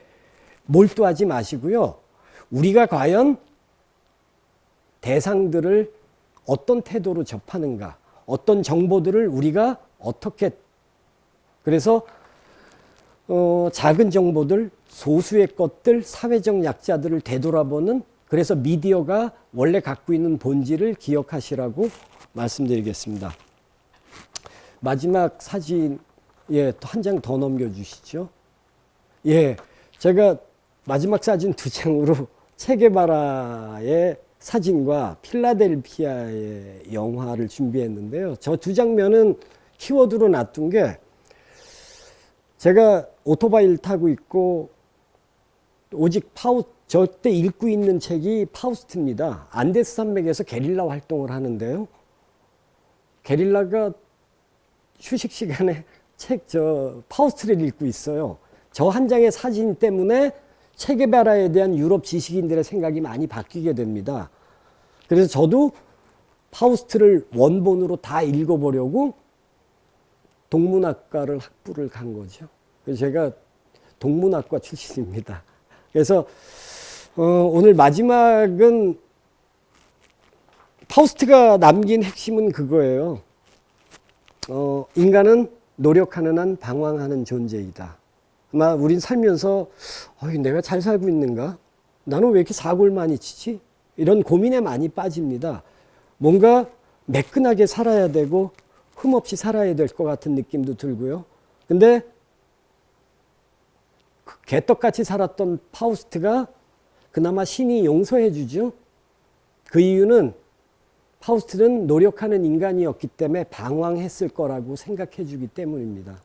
몰두하지 마시고요. 우리가 과연 대상들을 어떤 태도로 접하는가, 어떤 정보들을 우리가 어떻게, 그래서 작은 정보들, 소수의 것들, 사회적 약자들을 되돌아보는, 그래서 미디어가 원래 갖고 있는 본질을 기억하시라고 말씀드리겠습니다. 마지막 사진, 예, 한 장 더 넘겨주시죠. 예, 제가 마지막 사진 2장으로 체게바라의 사진과 필라델피아의 영화를 준비했는데요. 저 2장면은 키워드로 놔둔 게, 제가 오토바이를 타고 있고 오직 저때 읽고 있는 책이 파우스트입니다. 안데스 산맥에서 게릴라 활동을 하는데요. 게릴라가 휴식 시간에 파우스트를 읽고 있어요. 저 한 장의 사진 때문에 체게바라에 대한 유럽 지식인들의 생각이 많이 바뀌게 됩니다. 그래서 저도 파우스트를 원본으로 다 읽어보려고 동문학과를 학부를 간 거죠. 그래서 제가 동문학과 출신입니다. 그래서 오늘 마지막은 파우스트가 남긴 핵심은 그거예요. 인간은 노력하는 한 방황하는 존재이다. 아마 우린 살면서 내가 잘 살고 있는가? 나는 왜 이렇게 사고를 많이 치지? 이런 고민에 많이 빠집니다. 뭔가 매끈하게 살아야 되고 흠없이 살아야 될 것 같은 느낌도 들고요. 근데 개떡같이 살았던 파우스트가 그나마 신이 용서해 주죠. 그 이유는 파우스트는 노력하는 인간이었기 때문에 방황했을 거라고 생각해 주기 때문입니다.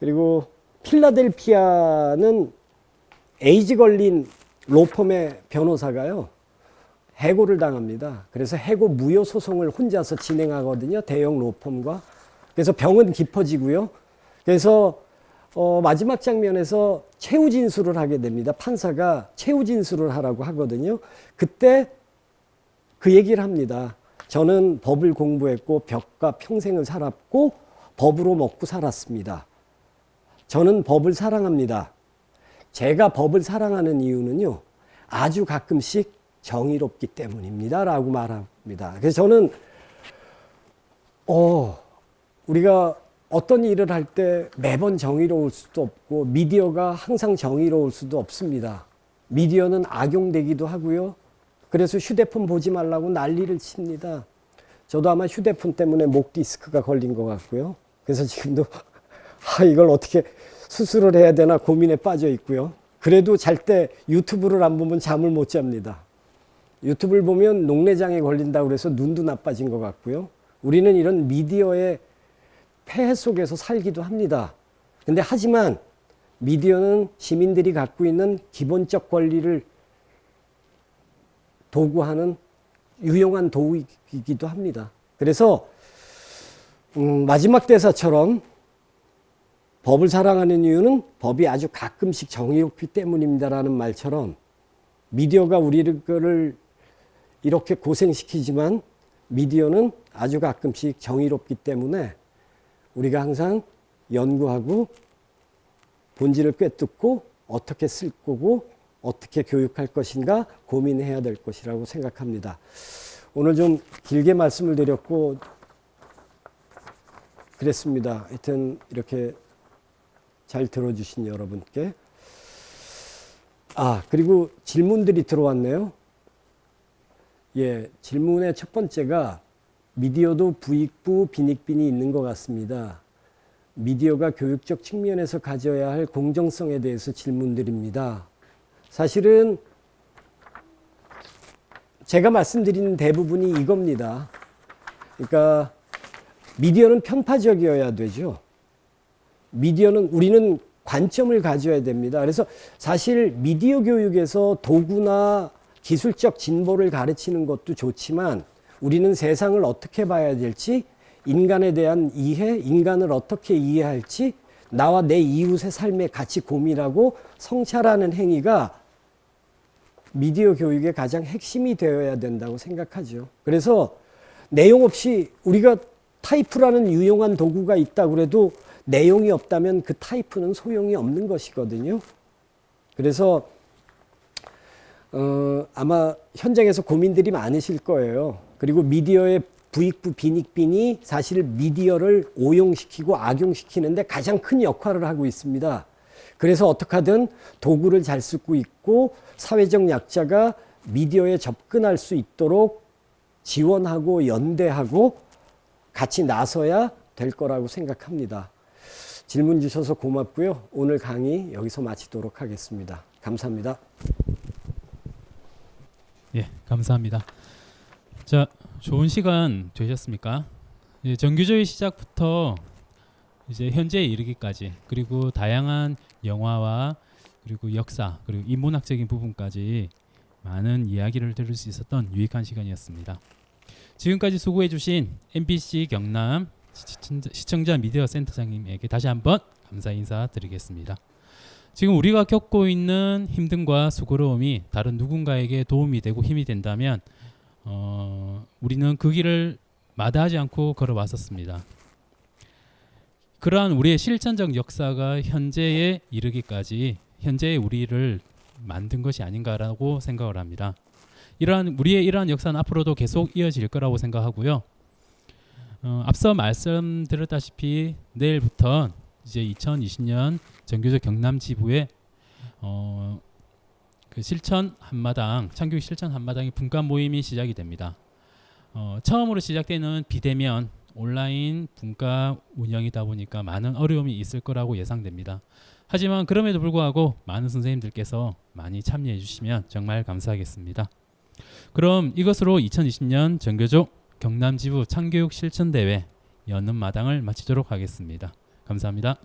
그리고 필라델피아는 에이즈 걸린 로펌의 변호사가요, 해고를 당합니다. 그래서 해고 무효 소송을 혼자서 진행하거든요. 대형 로펌과. 그래서 병은 깊어지고요. 그래서 마지막 장면에서 최후 진술을 하게 됩니다. 판사가 최후 진술을 하라고 하거든요. 그때 그 얘기를 합니다. 저는 법을 공부했고 벽과 평생을 살았고 법으로 먹고 살았습니다. 저는 법을 사랑합니다. 제가 법을 사랑하는 이유는요, 아주 가끔씩 정의롭기 때문입니다. 라고 말합니다. 그래서 저는 우리가 어떤 일을 할 때 매번 정의로울 수도 없고 미디어가 항상 정의로울 수도 없습니다. 미디어는 악용되기도 하고요. 그래서 휴대폰 보지 말라고 난리를 칩니다. 저도 아마 휴대폰 때문에 목 디스크가 걸린 것 같고요. 그래서 지금도 이걸 어떻게 수술을 해야 되나 고민에 빠져 있고요. 그래도 잘 때 유튜브를 안 보면 잠을 못 잡니다. 유튜브를 보면 녹내장에 걸린다고 그래서 눈도 나빠진 것 같고요. 우리는 이런 미디어의 폐해 속에서 살기도 합니다. 근데 하지만 미디어는 시민들이 갖고 있는 기본적 권리를 도구하는 유용한 도구이기도 합니다. 그래서 마지막 대사처럼 법을 사랑하는 이유는 법이 아주 가끔씩 정의롭기 때문입니다라는 말처럼 미디어가 우리를 이렇게 고생시키지만 미디어는 아주 가끔씩 정의롭기 때문에 우리가 항상 연구하고 본질을 꿰뚫고 어떻게 쓸 거고 어떻게 교육할 것인가 고민해야 될 것이라고 생각합니다. 오늘 좀 길게 말씀을 드렸고 그랬습니다. 하여튼 이렇게 잘 들어주신 여러분께. 그리고 질문들이 들어왔네요. 예, 질문의 첫 번째가 미디어도 부익부 빈익빈이 있는 것 같습니다. 미디어가 교육적 측면에서 가져야 할 공정성에 대해서 질문드립니다. 사실은 제가 말씀드리는 대부분이 이겁니다. 그러니까 미디어는 편파적이어야 되죠. 미디어는 우리는 관점을 가져야 됩니다. 그래서 사실 미디어 교육에서 도구나 기술적 진보를 가르치는 것도 좋지만 우리는 세상을 어떻게 봐야 될지, 인간에 대한 이해, 인간을 어떻게 이해할지, 나와 내 이웃의 삶에 같이 고민하고 성찰하는 행위가 미디어 교육의 가장 핵심이 되어야 된다고 생각하죠. 그래서 내용 없이 우리가 타이프라는 유용한 도구가 있다고 그래도 내용이 없다면 그 타이프는 소용이 없는 것이거든요. 그래서 아마 현장에서 고민들이 많으실 거예요. 그리고 미디어의 부익부 빈익빈이 사실 미디어를 오용시키고 악용시키는데 가장 큰 역할을 하고 있습니다. 그래서 어떻게 하든 도구를 잘 쓰고 있고 사회적 약자가 미디어에 접근할 수 있도록 지원하고 연대하고 같이 나서야 될 거라고 생각합니다. 질문 주셔서 고맙고요. 오늘 강의 여기서 마치도록 하겠습니다. 감사합니다. 예, 감사합니다. 자, 좋은 시간 되셨습니까? 예, 정규조의 시작부터 이제 현재에 이르기까지, 그리고 다양한 영화와 그리고 역사 그리고 인문학적인 부분까지 많은 이야기를 들을 수 있었던 유익한 시간이었습니다. 지금까지 수고해주신 MBC 경남 시청자 미디어 센터장님에게 다시 한번 감사 인사드리겠습니다. 지금 우리가 겪고 있는 힘듦과 수고로움이 다른 누군가에게 도움이 되고 힘이 된다면 우리는 그 길을 마다하지 않고 걸어왔었습니다. 그러한 우리의 실천적 역사가 현재에 이르기까지 현재의 우리를 만든 것이 아닌가라고 생각을 합니다. 우리의 이러한 역사는 앞으로도 계속 이어질 거라고 생각하고요. 앞서 말씀드렸다시피 내일부터 이제 2020년 정규조 경남 지부의 그 실천 한마당, 창교육 실천 한마당의 분과 모임이 시작이 됩니다. 처음으로 시작되는 비대면 온라인 분과 운영이다 보니까 많은 어려움이 있을 거라고 예상됩니다. 하지만 그럼에도 불구하고 많은 선생님들께서 많이 참여해 주시면 정말 감사하겠습니다. 그럼 이것으로 2020년 정교조 경남지부 창교육 실천대회 여는 마당을 마치도록 하겠습니다. 감사합니다.